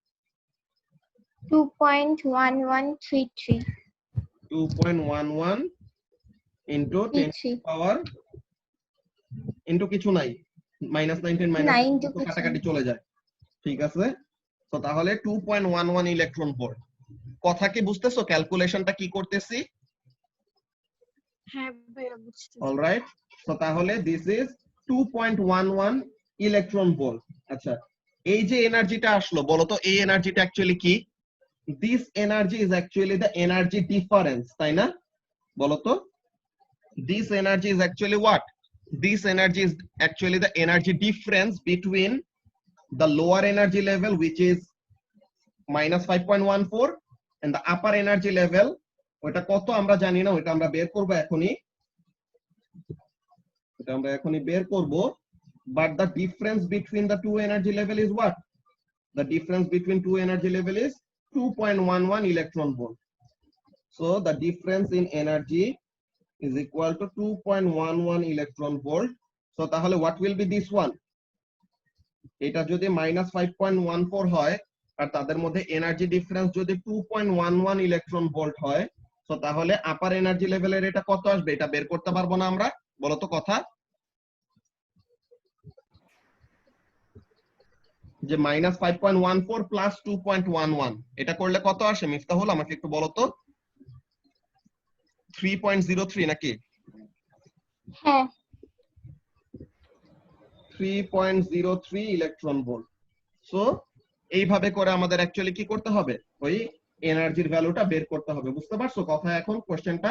2.1133 2.11 into 10 to the power into কিছু নাই, minus 19 minus 19 তো কাটাকাটি চলে যায়, ঠিক আছে? তো তাহলে 2.11 ইলেকট্রন ভোল্ট। কথা কি বুঝতেছো? ক্যালকুলেশনটা কি করতেছি? হ্যাঁ ভাইয়া বুঝছি। অলরাইট, সো তাহলে দিস ইজ 2.11 ইলেকট্রন ভোল্ট। আচ্ছা, এই যে এনার্জিটা আসলো, বলো তো এই এনার্জিটা অ্যাকচুয়ালি কি? This energy is actually the energy difference, তাই না? বলো তো, this energy is actually what? This energy is actually the energy difference between the lower energy level, which is minus 5.14, and the upper energy level. ওটা কত আমরা জানি না, ওটা আমরা বের করব এখনই, বের করব। But the difference between the two energy level is what? The difference between two energy level is 2.11 electron volt. So the difference in energy is equal to 2.11 electron volt. So তাহলে what will be this one? এটা যদি minus 5.14 হয় আর তাদের মধ্যে energy difference যদি 2.11 electron volt হয়, তো তাহলে আপার এনার্জি লেভেলের এটা কত আসবে? এটা বের করতে পারবো না আমরা? বলো তো কথা, যে minus 5.14 plus 2.11 এটা করলে কত আসে মিফতাহুল? আমাকে একটু বলো তো। 3.03 নাকি? হ্যাঁ, 3.03 ইলেকট্রন ভোল্ট। সো এইভাবে করে আমাদের অ্যাকচুয়ালি কি করতে হবে? ওই এনার্জির ভ্যালুটা বের করতে হবে। বুঝতে পারছো কথা এখন কোশ্চেনটা?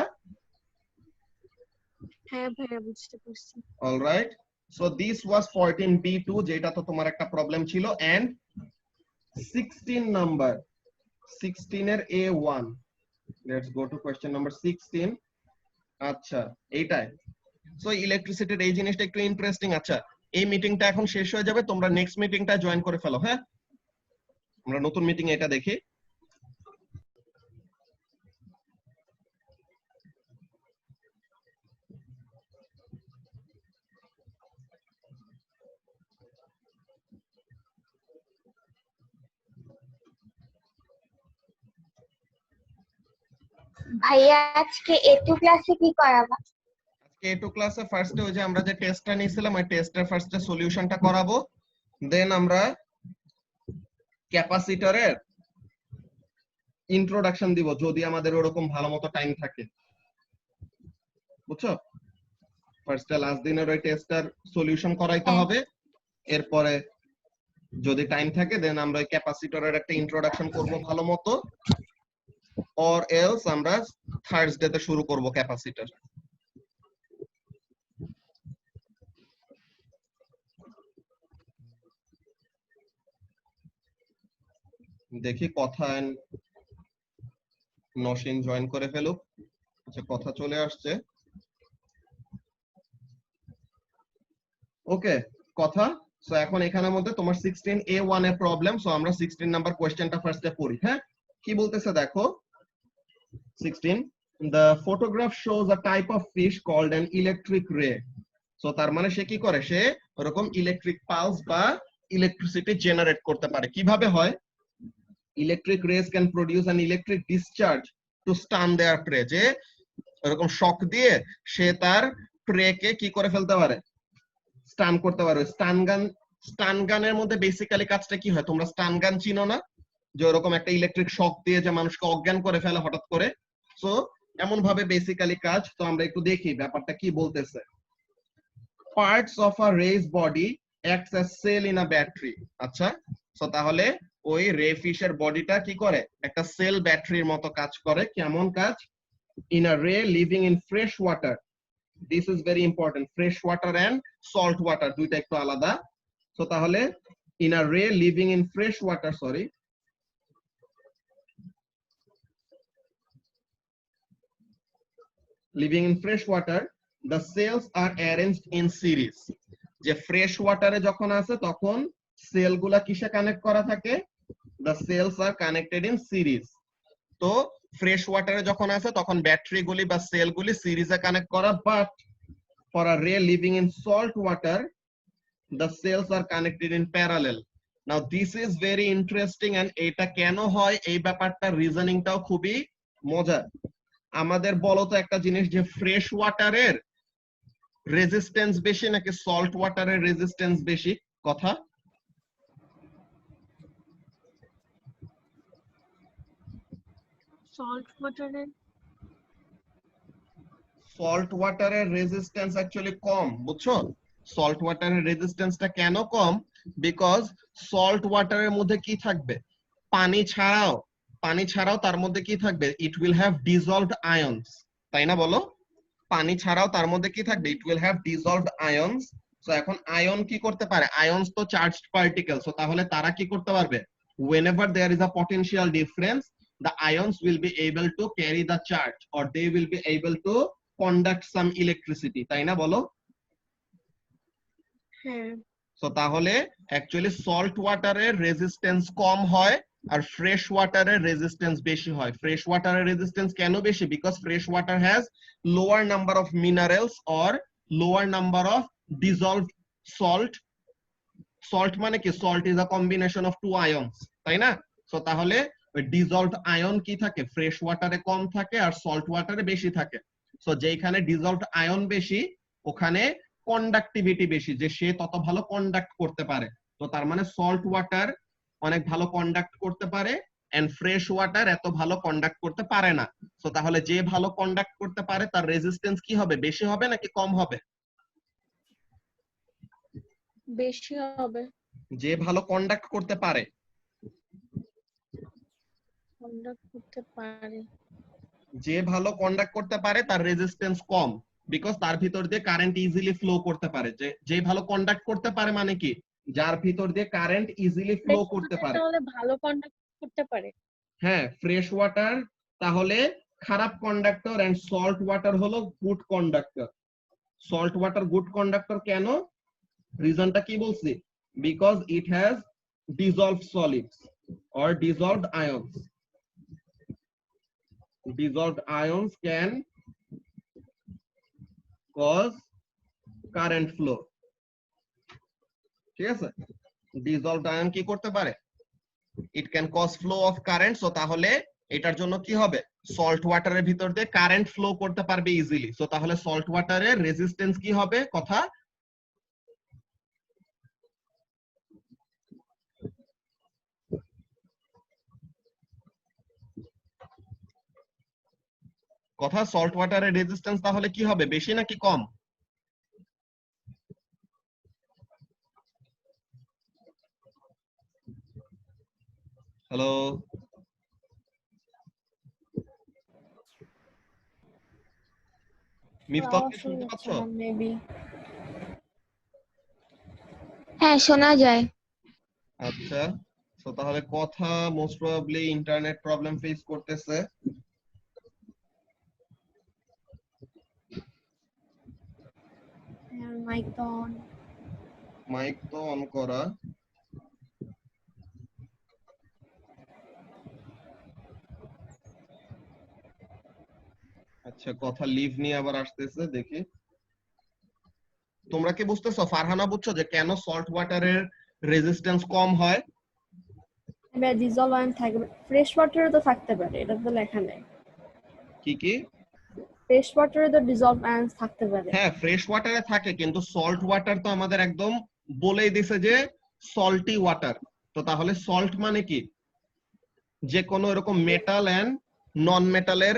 হ্যাঁ ভাইয়া বুঝতে পারছি। Alright, so this was 14b2, যেটা তো তোমার একটা প্রবলেম ছিল, এন্ড 16 নাম্বার, 16 এর a1। Let's go to question number 16। আচ্ছা, এইটাই। সো ইলেকট্রিসিটির এই জিনিসটা একটু ইন্টারেস্টিং। আচ্ছা, এই মিটিংটা এখন শেষ হয়ে যাবে, তোমরা নেক্সট মিটিংটা জয়েন করে ফেলো। হ্যাঁ, আমরা নতুন মিটিং এটা দেখি। ভাইয়া আজকে A2 ক্লাসে কি করাবা? আজকে A2 ক্লাসে ফার্স্টে ওই যে আমরা যে টেস্টটা নিয়েছিলাম, ওই টেস্টের ফার্স্টে সলিউশনটা করাবো, দেন আমরা ক্যাপাসিটরের ইন্ট্রোডাকশন দিব যদি আমাদের ওরকম ভালো মতো টাইম থাকে। বুঝছো? ফার্স্টে লাস্ট দিনের ওই টেস্টটার সলিউশন করাইতে হ্যাঁ। হবে, এরপরে যদি টাইম থাকে দেন আমরা ওই ক্যাপাসিটরের একটা ইন্ট্রোডাকশন করব ভালো মতো, অর এলস আমরা থার্সডে তে শুরু করব ক্যাপাসিটর। দেখি কথা নসীন জয়েন করে ফেলুক। আচ্ছা, কথা চলে আসছে। ওকে, কথা। সো এখন এখানের মধ্যে তোমার 16A1 এর প্রবলেম, সো আমরা 16 নাম্বার কোশ্চেনটা ফার্স্টে পড়ি। হ্যাঁ, কি বলতেছে দেখো। 16, the photograph shows a type of fish called an electric ray. So তার মানে সে কি করে, সে ওরকম ইলেকট্রিক পালস বা ইলেকট্রিসিটি জেনারেট করতে পারে। কিভাবে হয়? Electric rays can produce an electric discharge to stun their prey, যে এরকম শক দিয়ে সে তার প্রেকে কি করে ফেলতে পারে, স্টান করতে পারে। স্টান গানের মধ্যে বেসিক্যালি কাজটা কি হয়, তোমরা স্টান গান চিনো না? যে ওরকম একটা ইলেকট্রিক শক দিয়ে যে মানুষকে অজ্ঞান করে ফেলে হঠাৎ করে। সো এমন ভাবে বেসিক্যালি কাজ। তো আমরা একটু দেখি ব্যাপারটা কি বলতেছে। Parts of a ray's body acts as cell in a battery. আচ্ছা, সো তাহলে ওই রে ফিশের বডিটা কি করে, একটা সেল ব্যাটারির মতো কাজ করে। কেমন কাজ? In a ray living in fresh water, this is very important, fresh water and salt water দুইটা একটু আলাদা। সো তাহলে in a ray living in fresh water, sorry, living in fresh water, the cells are arranged in series. যে fresh ওয়াটারে যখন আছে তখন cell গুলা কিসে কানেক্ট করা থাকে? The cells are connected in series. তো ফ্রেশ ওয়াটারে যখন আছে তখন ব্যাটারি গুলি বা সেল গুলি সিরিজে কানেক্ট করা, but for a ray living in salt water the cells are connected in parallel. Now this is very interesting, and এটা কেন হয় এই ব্যাপারটা রিজনিংটাও খুবই মজার। আমাদের বলো তো একটা জিনিস, যে ফ্রেশ ওয়াটারের রেজিস্ট্যান্স বেশি নাকি সল্ট ওয়াটারের রেজিস্ট্যান্স বেশি? কথা। সল্ট ওয়াটারের। সল্ট ওয়াটারের রেজিস্ট্যান্স অ্যাকচুয়ালি কম, বুঝছো? সল্ট ওয়াটারের রেজিস্ট্যান্সটা কেন কম? বিকজ সল্ট ওয়াটারের মধ্যে কি থাকবে, পানি ছাড়াও, পানি ছাড়াও তার মধ্যে কি থাকবে, it will have dissolved ions, তাই না বলো? পানি ছাড়াও তার মধ্যে কি থাকবে, it will have dissolved ions. So এখন আয়ন কি করতে পারে, আয়নস তো চার্জড পার্টিকেল, সো তাহলে তারা কি করতে পারবে, whenever there is a potential difference the ions will be able to carry the charge or they will be able to conduct some electricity, তাই না বলো? হ্যাঁ। সো তাহলে অ্যাকচুয়ালি সল্ট ওয়াটারের রেজিস্ট্যান্স কম হয় আর ফ্রেশ ওয়াটারের রেজিস্ট্যান্স বেশি হয়। ফ্রেশ ওয়াটারের রেজিস্ট্যান্স কেন বেশি? Because fresh water has lower number of minerals or lower number of dissolved salt. Salt মানে কি, salt is a combination of two ions, তাই না? সো তাহলে ওই ডিজলভড আয়ন কি থাকে, ফ্রেশ ওয়াটারে কম থাকে আর সল্ট ওয়াটারে বেশি থাকে। সো যেখানে ডিজলভড আয়ন বেশি ওখানে কন্ডাক্টিভিটি বেশি, যে সে তত ভালো কন্ডাক্ট করতে পারে। তো তার মানে সল্ট ওয়াটার অনেক ভালো কন্ডাক্ট করতে পারে এন্ড ফ্রেশ ওয়াটার এত ভালো কন্ডাক্ট করতে পারে না। সো তাহলে যে ভালো কন্ডাক্ট করতে পারে তার রেজিস্ট্যান্স কি হবে, বেশি হবে নাকি কম হবে? বেশি হবে। যে ভালো কন্ডাক্ট করতে পারে, কন্ডাক্ট করতে পারে। যে ভালো কন্ডাক্ট করতে পারে তার রেজিস্ট্যান্স কম, বিকজ তার ভিতর দিয়ে কারেন্ট ইজিলি ফ্লো করতে পারে। যে ভালো কন্ডাক্ট করতে পারে মানে কি, যার ভিতর দিয়ে কারেন্ট ইজিলি ফ্লো করতে পারে। তাহলে ভালো কন্ডাক্ট করতে পারে। হ্যাঁ, ফ্রেশ ওয়াটার তাহলে খারাপ কন্ডাক্টর এন্ড সল্ট ওয়াটার হলো good conductor. Salt water good conductor কেন? রিজনটা কি বলছি, because it has dissolved solids or dissolved ions. Dissolved ions can cause current flow. ঠিক আছে, ডিজলভড আয়ন কি করতে পারে, it can cause flow of current. So তাহলে এটার জন্য কি হবে, সল্ট ওয়াটারের ভিতর দিয়ে কারেন্ট ফ্লো করতে পারবে ইজিলি। সো তাহলে সল্ট ওয়াটারের রেজিস্ট্যান্স কি হবে, কথা। কথা সল্ট ওয়াটারের রেজিস্ট্যান্স তাহলে কি হবে, বেশি নাকি কম? হ্যালো, মিফতাহকে শুনতে পাচ্ছ? মেবি। হ্যাঁ, শোনা যায়। আচ্ছা, তো তাহলে কথা most probably internet problem face করতেছে। মাইক তো অন। মাইক তো অন করা। আচ্ছা, কথা লিভ নিয়ে আবার আসতেছে, দেখি। তোমরা কি বুঝতেছো, ফারহানা বুঝছো যে কেন সল্ট ওয়াটারের রেজিস্ট্যান্স কম হয়? এবার ডিজলভ আয়ন থাকবে, ফ্রেশ ওয়াটারে তো থাকতে পারে, এটা তো লেখা নেই। কি কি? ফ্রেশ ওয়াটারে তো ডিজলভ আয়ন থাকতে পারে। হ্যাঁ, ফ্রেশ ওয়াটারে থাকে, কিন্তু সল্ট ওয়াটার তো আমাদের একদম বলেই দিছে যে সল্টি ওয়াটার। তো তাহলে সল্ট মানে কি? যে কোনো এরকম মেটাল এন্ড নন মেটালের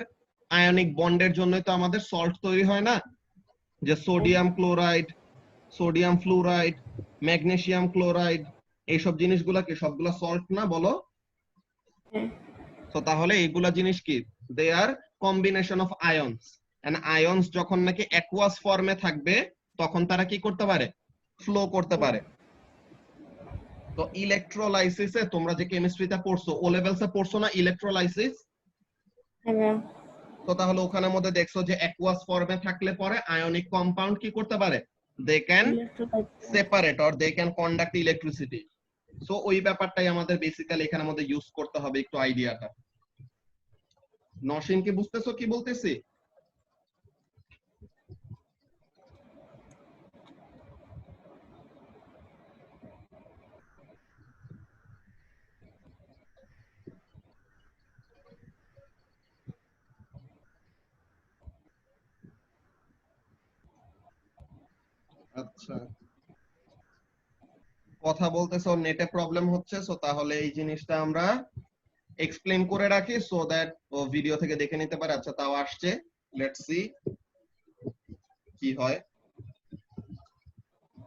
আয়নিক বন্ডের জন্যই তো আমাদের সল্ট তৈরি হয় না? যে sodium chloride, sodium fluoride, magnesium chloride, এইসব জিনিসগুলা কি সবগুলা সল্ট না, বলো? হ্যাঁ। তো তাহলে এইগুলা জিনিস কি, they are combination of ions, and ions যখন নাকি অ্যাকুয়াস ফর্মে থাকবে তখন তারা কি করতে পারে, ফ্লো করতে পারে। তো ইলেকট্রোলাইসিসে তোমরা যে কেমিস্ট্রিটা পড়ছো, ও লেভেলসে পড়ছো না ইলেকট্রোলাইসিস? হ্যাঁ। তো তাহলে ওখানের মধ্যে দেখছো যে অ্যাকুয়াস ফর্মে থাকলে পরে আয়নিক কম্পাউন্ড কি করতে পারে, they can separate or they can conduct electricity. So ওই ব্যাপারটাই আমাদের বেসিক্যালি এখানের মধ্যে ইউজ করতে হবে একটু আইডিয়াটা। নসীন কি বুঝতেছো কি বলতেছি? আচ্ছা, কথা বলতেছো নেটে প্রবলেম হচ্ছে, সো তাহলে এই জিনিসটা আমরা এক্সপ্লেইন করে রাখি সো দ্যাট ও ভিডিও থেকে দেখে নিতে পারে। আচ্ছা, তাও আসছে, লেটস সি কি হয়।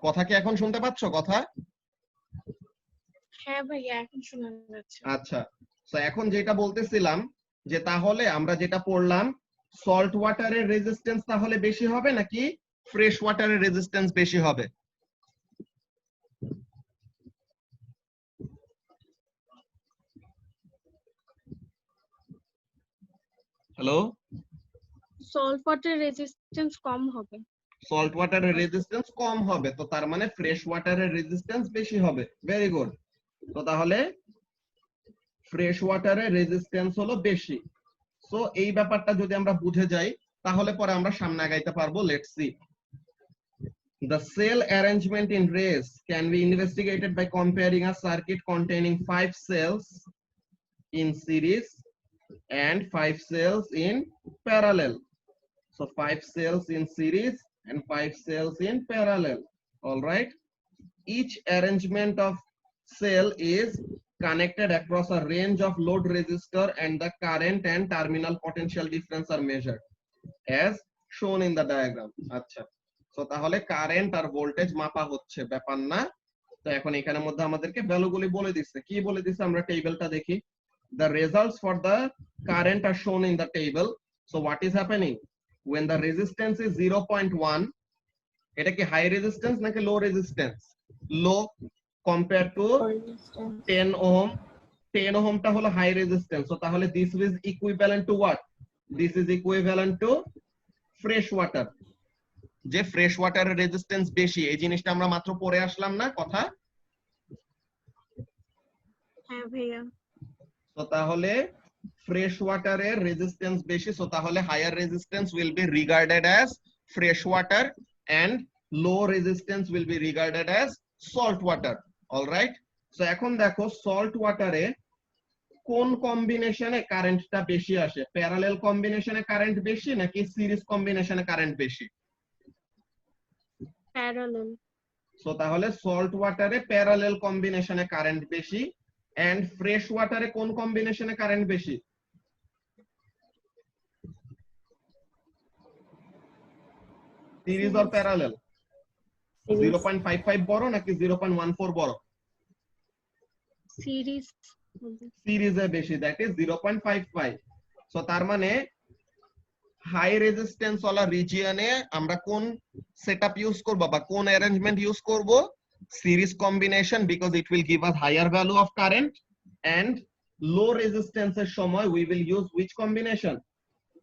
কথা কি এখন শুনতে পাচ্ছো কথা? হ্যাঁ ভাইয়া, এখন শোনা যাচ্ছে। আচ্ছা, তো এখন যেটা বলতেছিলাম যে তাহলে আমরা যেটা পড়লাম, সল্ট ওয়াটারের রেজিস্ট্যান্স তাহলে বেশি হবে নাকি ফ্রেশ ওয়াটারের রেজিস্ট্যান্স বেশি হবে? হ্যালো, সল্ট ওয়াটার রেজিস্ট্যান্স কম হবে। সল্ট ওয়াটারের রেজিস্ট্যান্স কম হবে, তো তার মানে ফ্রেশ ওয়াটারের রেজিস্ট্যান্স বেশি হবে। Very good. তো তাহলে ফ্রেশ ওয়াটারের রেজিস্ট্যান্স হলো বেশি। সো এই ব্যাপারটা যদি আমরা বুঝে যাই তাহলে পরে আমরা সামনে আগাইতে পারবো। Let's see. The cell arrangement in rays can be investigated by comparing a circuit containing 5 cells in series and 5 cells in parallel. So 5 cells in series and 5 cells in parallel. All right. Each arrangement of cell is connected across a range of load resistor and the current and terminal potential difference are measured as shown in the diagram. আচ্ছা, তো তাহলে current আর voltage মাপা হচ্ছে, ব্যাপার না। তো এখন এখানের মধ্যে আমাদেরকে ভ্যালুগুলি বলে দিচ্ছে। কি বলে দিচ্ছে আমরা টেবিলটা দেখি। The results for the current are shown in the table. So what is happening when the resistance is 0.1, এটা কি হাই রেজিস্ট্যান্স নাকি low resistance? Low, compare to 10 ohm. 10 ওহমটা হলো হাই রেজিস্ট্যান্স। সো তাহলে this is equivalent to what? This is equivalent to fresh water. যে fresh ওয়াটারের resistance বেশি, এই জিনিসটা আমরা মাত্র পড়ে আসলাম না কথা? হ্যাঁ ভাইয়া। তো তাহলে ফ্রেশ ওয়াটারের রেজিস্ট্যান্স বেশি, সো তাহলে higher resistance will be regarded as fresh water and low resistance will be regarded as salt water. Alright. So এখন দেখো সল্ট ওয়াটারে কোন কম্বিনেশনে কারেন্টটা বেশি আসে? প্যারালেল কম্বিনেশনে কারেন্ট বেশি নাকি সিরিজ কম্বিনেশনে কারেন্ট বেশি? প্যারালাল। সো তাহলে সল্ট ওয়াটারে প্যারালেল কম্বিনেশনে কারেন্ট বেশি এন্ড ফ্রেশ ওয়াটারে কোন কম্বিনেশনে কারেন্ট বেশি? Series or parallel? 0.55 বড় নাকি 0.14 বড়? সিরিজ সিরিজে বেশি, দ্যাট ইজ 0.55। সো তার মানে হাই রেজিস্ট্যান্স ওয়ালা রিজিয়নে আমরা কোন সেটআপ ইউজ করব বা কোন অ্যারেঞ্জমেন্ট ইউজ করব? Series combination, because it will give us higher value of current. And low রেজিস্ট্যান্সের সময় we will use which combination?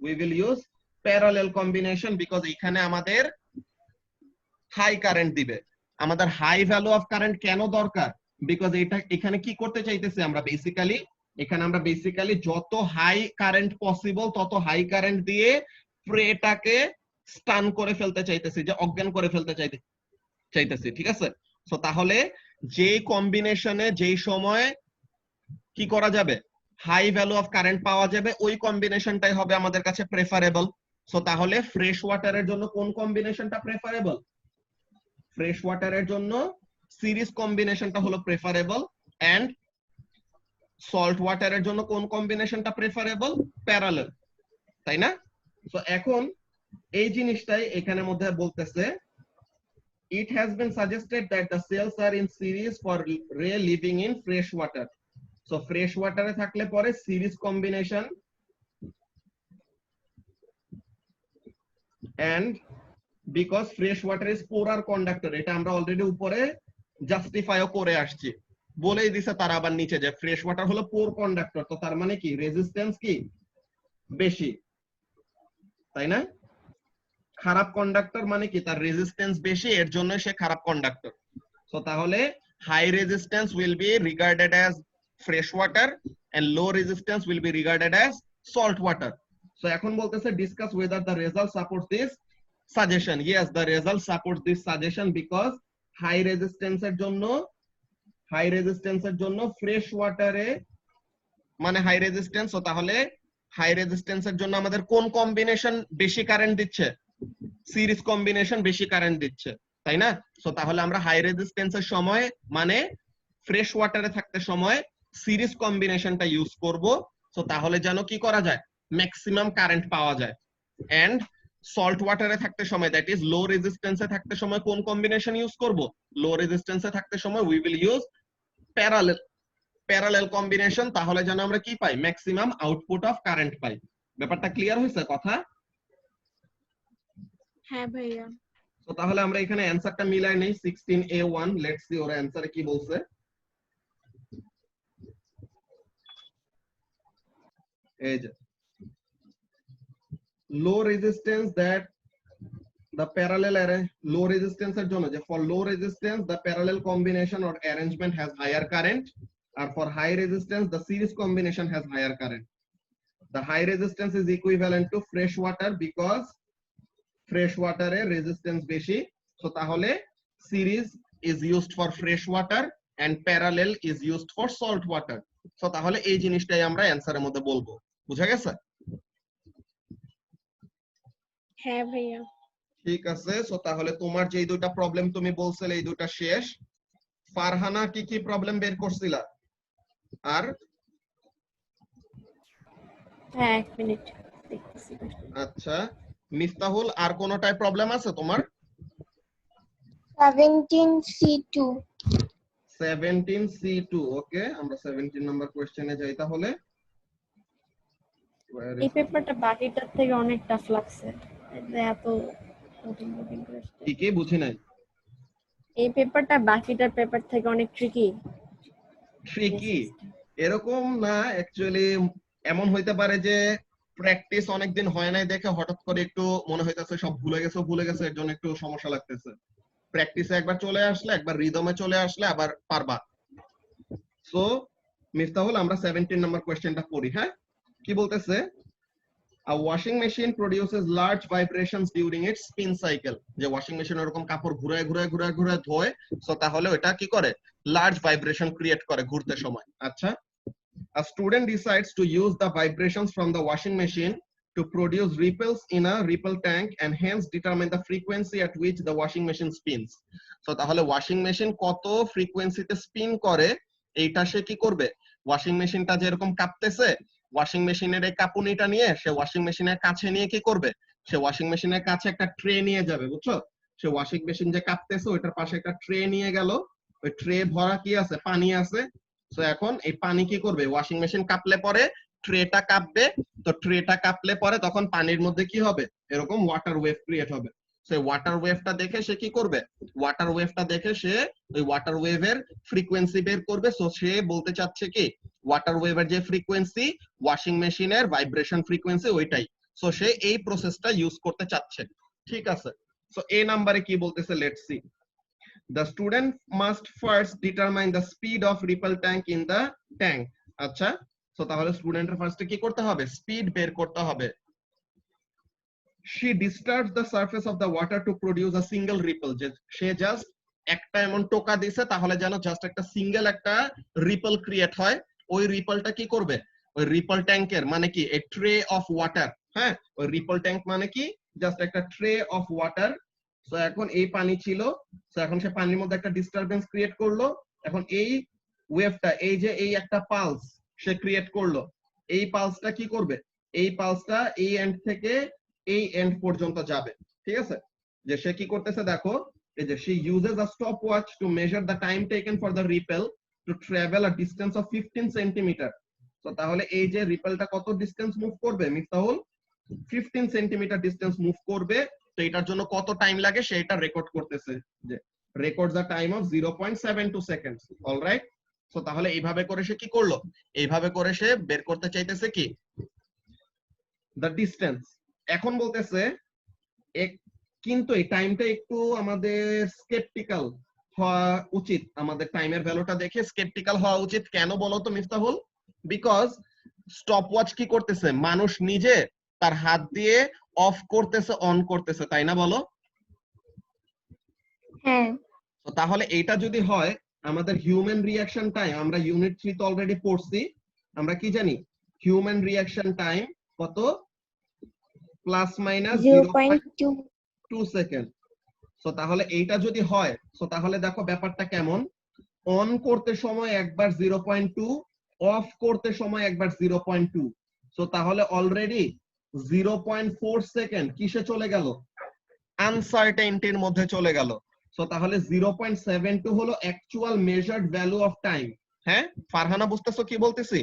We will use parallel combination, because এখানে আমাদের হাই কারেন্ট দিবে। আমাদের হাই ভ্যালু অফ কারেন্ট কেন দরকার? Because এটা এখানে কি করতে চাইতেছি আমরা বেসিক্যালি, এখানে আমরা বেসিক্যালি যত হাই কারেন্ট পসিবল তত হাই কারেন্ট দিয়ে প্রেটাকে স্টান করে ফেলতে চাইতেছি, যে অজ্ঞান করে ফেলতে চাইতেছি, ঠিক আছে? সো তাহলে যে কম্বিনেশনে যেই সময় কি করা যাবে, হাই ভ্যালু অফ কারেন্ট পাওয়া যাবে, ওই কম্বিনেশনটাই হবে আমাদের কাছে প্রেফারেবল। সো তাহলে ফ্রেশ ওয়াটারের জন্য কোন কম্বিনেশনটা প্রেফারেবল? ফ্রেশ ওয়াটারের জন্য সিরিজ কম্বিনেশনটা হলো প্রেফারেবল। এন্ড সল্ট ওয়াটারের জন্য কোন কম্বিনেশনটা প্রেফারেবল? প্যারালেল, তাই না? সো এখন এই জিনিসটাই এখানে মধ্যে বলতেছে, it has been suggested that the cells are in series for ray living in fresh water. So fresh water এ থাকলে পরে series combination and because fresh water is poorer conductor, এটা আমরা অলরেডি উপরে জাস্টিফাইও করে আসছি, বলেই দিছে তারা আবার নিচে যে ফ্রেশ ওয়াটার হলো পোর কন্ডাক্টর, তো তার মানে কি রেজিস্ট্যান্স কি বেশি, তাই না? খারাপ কন্ডাক্টর মানে কি তার রেজিস্ট্যান্স বেশি, এর জন্য সে খারাপ কন্ডাক্টর। সো তাহলে high resistance will be regarded as fresh water and low resistance will be regarded as salt water. So এখন বলতেছে discuss whether the result supports this suggestion. Yes, the result supports this suggestion because high রেজিস্ট্যান্সের জন্য fresh ওয়াটারে মানে high resistance. So তাহলে high রেজিস্ট্যান্সের জন্য আমাদের কোন কম্বিনেশন বেশি কারেন্ট দিচ্ছে? সিরিজ কম্বিনেশন বেশি কারেন্ট দিচ্ছে, তাই না? সো তাহলে আমরা হাই রেজিস্ট্যান্সের সময় মানে ফ্রেশ ওয়াটারে থাকতে সময় সিরিজ কম্বিনেশনটা ইউজ করব। সো তাহলে যেন কি করা যায়, ম্যাক্সিমাম কারেন্ট পাওয়া যায়। এন্ড সল্ট ওয়াটারে থাকতে সময়, দ্যাট ইজ লো রেজিস্ট্যান্সে থাকতে সময় কোন কম্বিনেশন ইউজ করব? লো রেজিস্ট্যান্সে থাকতে সময় we will use parallel combination, তাহলে যেন আমরা কি পাই, ম্যাক্সিমাম আউটপুট অফ কারেন্ট পাই। ব্যাপারটা ক্লিয়ার হয়েছে কথা? হ্যাঁ ভাইয়া। তো তাহলে আমরা এখানে অ্যানসারটা মিলাই নেই 16A1, লেটস সি ওরা অ্যানসারে কি বলছে। এই যে low resistance that the parallel low resistance এর জন্য যে for low resistance the parallel combination or arrangement has higher current, or for high resistance the series combination has higher current. The high resistance is equivalent to fresh water because fresh water এর resistance বেশি। so তাহলে series is used for fresh water and parallel is used for salt water. so তাহলে এই জিনিসটাই আমরা অ্যানসারের মধ্যে বলবো। বুঝা গেছে? হ্যাঁ ভাইয়া। ঠিক আছে। সো তাহলে তোমার যে দুইটা প্রবলেম তুমি বলছিলে এই দুইটা শেষ। ফারহানা কি কি প্রবলেম বের করছিলা? আর হ্যাঁ, এক মিনিট দেখতেছি। আচ্ছা, মিফতাহুল আর কোনটায় প্রবলেম আছে তোমার? 17C2 17C2, ওকে আমরা 17 নাম্বার কোশ্চেনে যাই তাহলে। এই পেপারটা বাকিটার থেকে অনেক টাফ লাগছে, এত কঠিন করে আসছে। কি কি বুঝি নাই? এই পেপারটা বাকিটার পেপার থেকে অনেক ট্রিকি। এরকম না, অ্যাকচুয়ালি এমন হইতে পারে যে প্র্যাকটিস অনেকদিন হয় নাই দেখে হঠাৎ করে একটু মনে হইতাছে সব ভুলে গেছে এর জন্য একটু সমস্যা লাগতেছে। প্র্যাকটিসে একবার চলে আসলে, একবার রিদমে চলে আসলে আবার পারবা। সো মিফতাহুল আমরা 17 নাম্বার কোশ্চেনটা পড়ি। হ্যাঁ, কি বলতেছে? A washing machine produces large vibrations during its spin cycle. যে ওয়াশিং মেশিন এরকম কাপড় ঘুরে ধোয়, সো তাহলে ওটা কি করে, লার্জ ভাইব্রেশন ক্রিয়েট করে ঘুরতে সময়। আচ্ছা, a student decides to use the vibrations from the washing machine to produce ripples in a ripple tank and hence determine the frequency at which the washing machine spins. So তাহলে washing machine কত ফ্রিকোয়েন্সিতে spin করে এইটা সে কি করবে, washing মেশিনটা যেরকম কাঁপতেছে ওয়াশিং মেশিনের এই কাঁপুনিটা নিয়ে সে ওয়াশিং মেশিনের কাছে নিয়ে কি করবে, সে ওয়াশিং মেশিনের কাছে একটা ট্রে নিয়ে যাবে, বুঝছো? সে ওয়াশিং মেশিন যে কাঁপতেছে ওইটার পাশে একটা ট্রে নিয়ে গেল, ওই ট্রে ভরা কি আছে, পানি আছে। তো এখন এই পানি কি করবে, ওয়াশিং মেশিন কাঁপলে পরে ট্রেটা কাঁপবে, তো ট্রেটা কাঁপলে পরে তখন পানির মধ্যে কি হবে, এরকম ওয়াটার ওয়েভ ক্রিয়েট হবে। সেই ওয়াটার ওয়েভটা দেখে সে কি করবে, ওয়াটার ওয়েভটা দেখে সে ওই ওয়াটার ওয়েভের ফ্রিকোয়েন্সি বের করবে। সো সে বলতে চাচ্ছে কি ওয়াটার ওয়েভের যে ফ্রিকোয়েন্সি ওয়াশিং মেশিনের ভাইব্রেশন ফ্রিকোয়েন্সি ওইটাই। সো সে এই প্রসেসটা ইউজ করতে চাচ্ছে, ঠিক আছে? সো এই নাম্বারে কি বলতেছে, let's see. The student must first determine the speed of ripple tank in the tank. আচ্ছা, সো তাহলে স্টুডেন্টের ফার্স্টে কি করতে হবে, স্পিড বের করতে হবে। She disturbs the surface of the water to produce a single ripple. যে সে জাস্ট একটা এমন টোকা দিছে তাহলে যেন জাস্ট একটা সিঙ্গেল একটা রিপল ক্রিয়েট হয়। ওই রিপলটা কি করবে, ওই রিপল ট্যাঙ্কের মানে কি, এ ট্রে অফ ওয়াটার। হ্যাঁ, ওই রিপল ট্যাঙ্ক মানে কি, জাস্ট একটা ট্রে অফ ওয়াটার। সো এখন এই পানি ছিল, সো এখন সে পানির মধ্যে একটা ডিস্টারবেন্স ক্রিয়েট করলো। এখন এই ওয়েভটা, এই যে এই একটা পালস সে ক্রিয়েট করলো, এই পালসটা কি করবে, এই পালসটা এই এন্ড থেকে এই এন্ড পর্যন্ত যাবে, ঠিক আছে? যে সে কি করতেছে দেখো, এই যে she uses a stopwatch to measure the time taken for the ripple to travel a distance of 15 centimetre. তো তাহলে এই যে রিপেলটা কত ডিসটেন্স মুভ করবে মিফতাহুল, 15 সেন্টিমিটার ডিসটেন্স মুভ করবে। তো এটার জন্য কত টাইম লাগে সেটা রেকর্ড করতেছে, যে record the time of 0.72 seconds. Alright, so তাহলে এইভাবে করে সে কি করলো, এইভাবে করে সে বের করতে চাইতেছে কি, দ্য ডিসটেন্স। এখন বলতেছে কিন্তু এই টাইমটা একটু আমাদের স্কেপটিক্যাল হওয়া উচিত, আমাদের টাইমের ভ্যালুটা দেখে স্কেপটিক্যাল হওয়া উচিত। কেন বলো তো মিফতাহুল? বিকজ স্টপওয়াচ কি করতেছে, মানুষ নিজে তার হাত দিয়ে অফ করতেছে অন করতেছে, তাই না বলো? হ্যাঁ। তো তাহলে এইটা যদি হয়, আমাদের হিউম্যান রিঅ্যাকশন টাইম আমরা ইউনিট 3 তে অলরেডি পড়ছি, আমরা কি জানি হিউম্যান রিঅ্যাকশন টাইম কত, প্লাস মাইনাস 0.2 সেকেন্ড। সো তাহলে এইটা যদি হয়, সো তাহলে দেখো ব্যাপারটা কেমন, অন করতে সময় একবার 0.2, অফ করতে সময় একবার 0.2। সো তাহলে অলরেডি 0.4 সেকেন্ড কিসে চলে গেল, আনসার্টেইনটির মধ্যে চলে গেল। সো তাহলে 0.72 হলো actual measured value of time. হ্যাঁ ফারহানা, বুঝতেছো কি বলতেছি,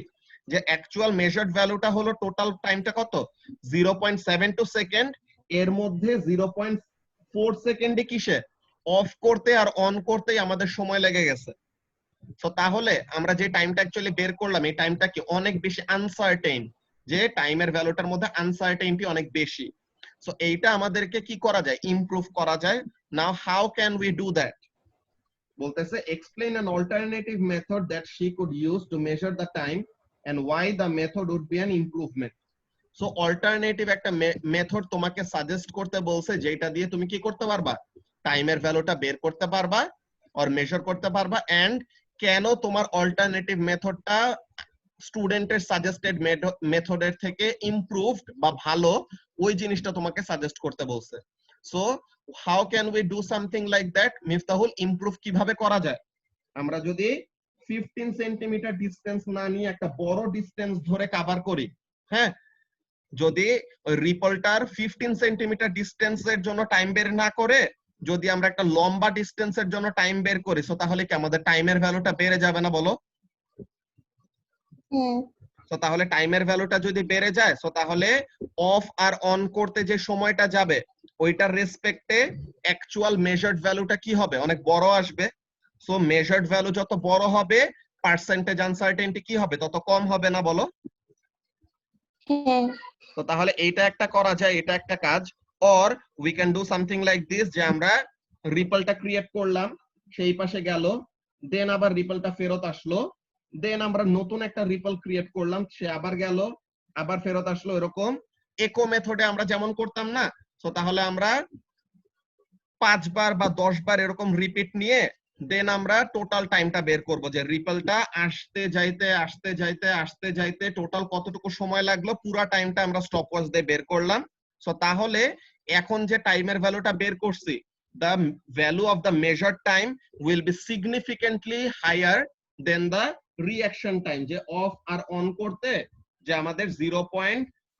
যে অ্যাকচুয়াল মেজার্ড ভ্যালুটা হলো টোটাল টাইমটা কত, 0.72 সেকেন্ড। এর মধ্যে 0.4 সেকেন্ডে কিসে, অফ করতে আর অন করতেই আমাদের সময় লেগে গেছে। সো তাহলে আমরা যে টাইমটা অ্যাকচুয়ালি বের করলাম, এই টাইমটা কি অনেক বেশি আনসার্টেইন, যে টাইমের ভ্যালুটার মধ্যে আনসার্টেইনটি অনেক বেশি। সো এইটা আমাদেরকে কি করা যায়, ইমপ্রুভ করা যায়। Now how can we do that, বলতেছে explain an alternative method that she could use to measure the time and why the method would be an improvement. So alternative একটা মেথড তোমাকে সাজেস্ট করতে বলছে, যেটা দিয়ে তুমি কি করতে পারবা, টাইমের ভ্যালুটা বের করতে পারবা আর মেজার করতে পারবা। এন্ড কেন তোমার অল্টারনেটিভ মেথডটা স্টুডেন্টের সাজেস্টেড মেথডের থেকে ইমপ্রুভড বা ভালো, ওই জিনিসটা তোমাকে সাজেস্ট করতে বলছে। So how can we do something like that, Miftahul improve কিভাবে করা যায়? আমরা যদি 15 সেন্টিমিটার ডিসটেন্স না নিয়ে একটা বড় ডিসটেন্স ধরে কভার করি, হ্যাঁ, যদি ওই রিপলটার 15 সেন্টিমিটার ডিসটেন্সের জন্য টাইম বের না করে যদি আমরা একটা লম্বা ডিসটেন্সের জন্য টাইম বের করি, সো তাহলে কি আমাদের টাইমের ভ্যালুটা বেড়ে যাবে না বলো? সো তাহলে টাইমের ভ্যালুটা যদি বেড়ে যায়, সো তাহলে অফ আর অন করতে যে সময়টা যাবে ওইটার রেসপেক্টে অ্যাকচুয়াল মেজার্ড ভ্যালুটা কি হবে, অনেক বড় আসবে। সো মেজার্ড ভ্যালু যত বড় হবে, পার্সেন্টেজ আনসার্টেনিটি কি হবে, তত কম হবে না বলো? তো তাহলে এইটা একটা করা যায়, এটা একটা কাজ। Or we can do something like this, যে আমরা রিপলটা ক্রিয়েট করলাম, সেই পাশে গেল, দেন আবার রিপলটা ফেরত আসলো, দেন আমরা নতুন একটা রিপল ক্রিয়েট করলাম, সে আবার গেল, আবার ফেরত আসলো। এরকম একো মেথডে আমরা যেমন করতাম না, সো তাহলে আমরা 5 বার বা 10 বার এরকম রিপিট নিয়ে দেন আমরা টোটাল টাইমটা বের করব, যে রিপলটা আসতে যাইতে আসতে যাইতে আসতে যাইতে টোটাল কতটুকু সময় লাগলো, পুরো টাইমটা আমরা স্টপওয়াচ দিয়ে বের করলাম। সো তাহলে এখন যে টাইমের ভ্যালুটা বের করছি, the value of the measured time will be significantly higher than the reaction time, যে অফ আর অন করতে যে আমাদের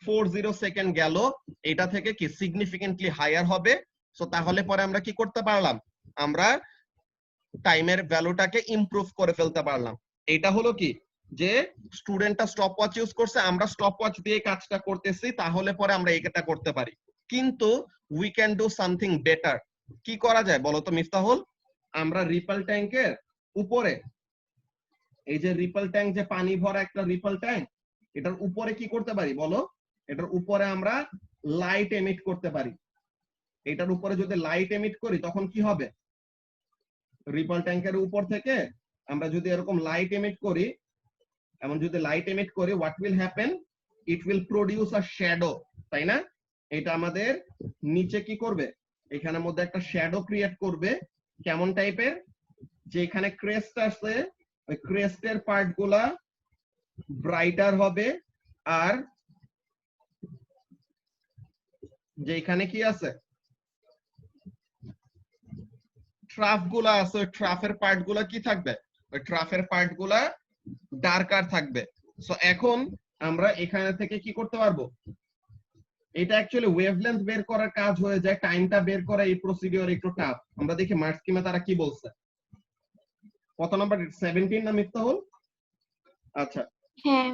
40 সেকেন্ড গেল, এটা থেকে কি সিগনিফিকেন্টলি হায়ার হবে। সো তাহলে পরে আমরা কি করতে পারলাম, আমরা টাইমের ভ্যালুটাকে ইমপ্রুভ করে ফেলতে পারলাম। এটা হলো কি যে স্টুডেন্টটা স্টপ ওয়াচ ইউজ করছে, আমরা স্টপ ওয়াচ দিয়ে কাজটা করতেছি, তাহলে পরে আমরা এটা করতে পারি। কিন্তু we can do something better. কি করা যায় বলো তো মিফতাহুল? আমরা রিপল ট্যাঙ্কের উপরে, এই যে রিপল ট্যাঙ্ক, যে পানি ভরা একটা রিপল ট্যাঙ্ক, এটার উপরে কি করতে পারি বলো? এটার উপরে আমরা লাইট এমিট করতে পারি। এটার উপরে যদি লাইট এমিট করি তখন কি হবে? রিপল ট্যাঙ্কের উপর থেকে আমরা যদি এরকম লাইট এমিট করি, এমন যদি লাইট এমিট করি, what will happen? It will produce a shadow, তাই না? এটা আমাদের নিচে কি করবে? এখানের মধ্যে একটা শ্যাডো ক্রিয়েট করবে। কেমন টাইপের? যে এখানে ক্রেস্ট আছে, ওই ক্রেস্টের পার্ট গুলা ব্রাইটার হবে, আর যে এখানে কি আছে, ট্রাফ গুলা আছে, ওই ট্রাফের পার্ট গুলা কি থাকবে? ওই ট্রাফের পার্ট গুলা ডার্কার থাকবে। সো এখন আমরা এখানে থেকে কি করতে পারবো? এটা অ্যাকচুয়ালি ওয়েভলেন্থ বের করার কাজ হয়ে যায়, টাইমটা বের করা এই প্রসিডিওর একটু টাফ। আমরা দেখি মার্কস স্কিমে তারা কি বলছে। কত নাম্বার? 17 না মিফতাহুল? আচ্ছা হ্যাঁ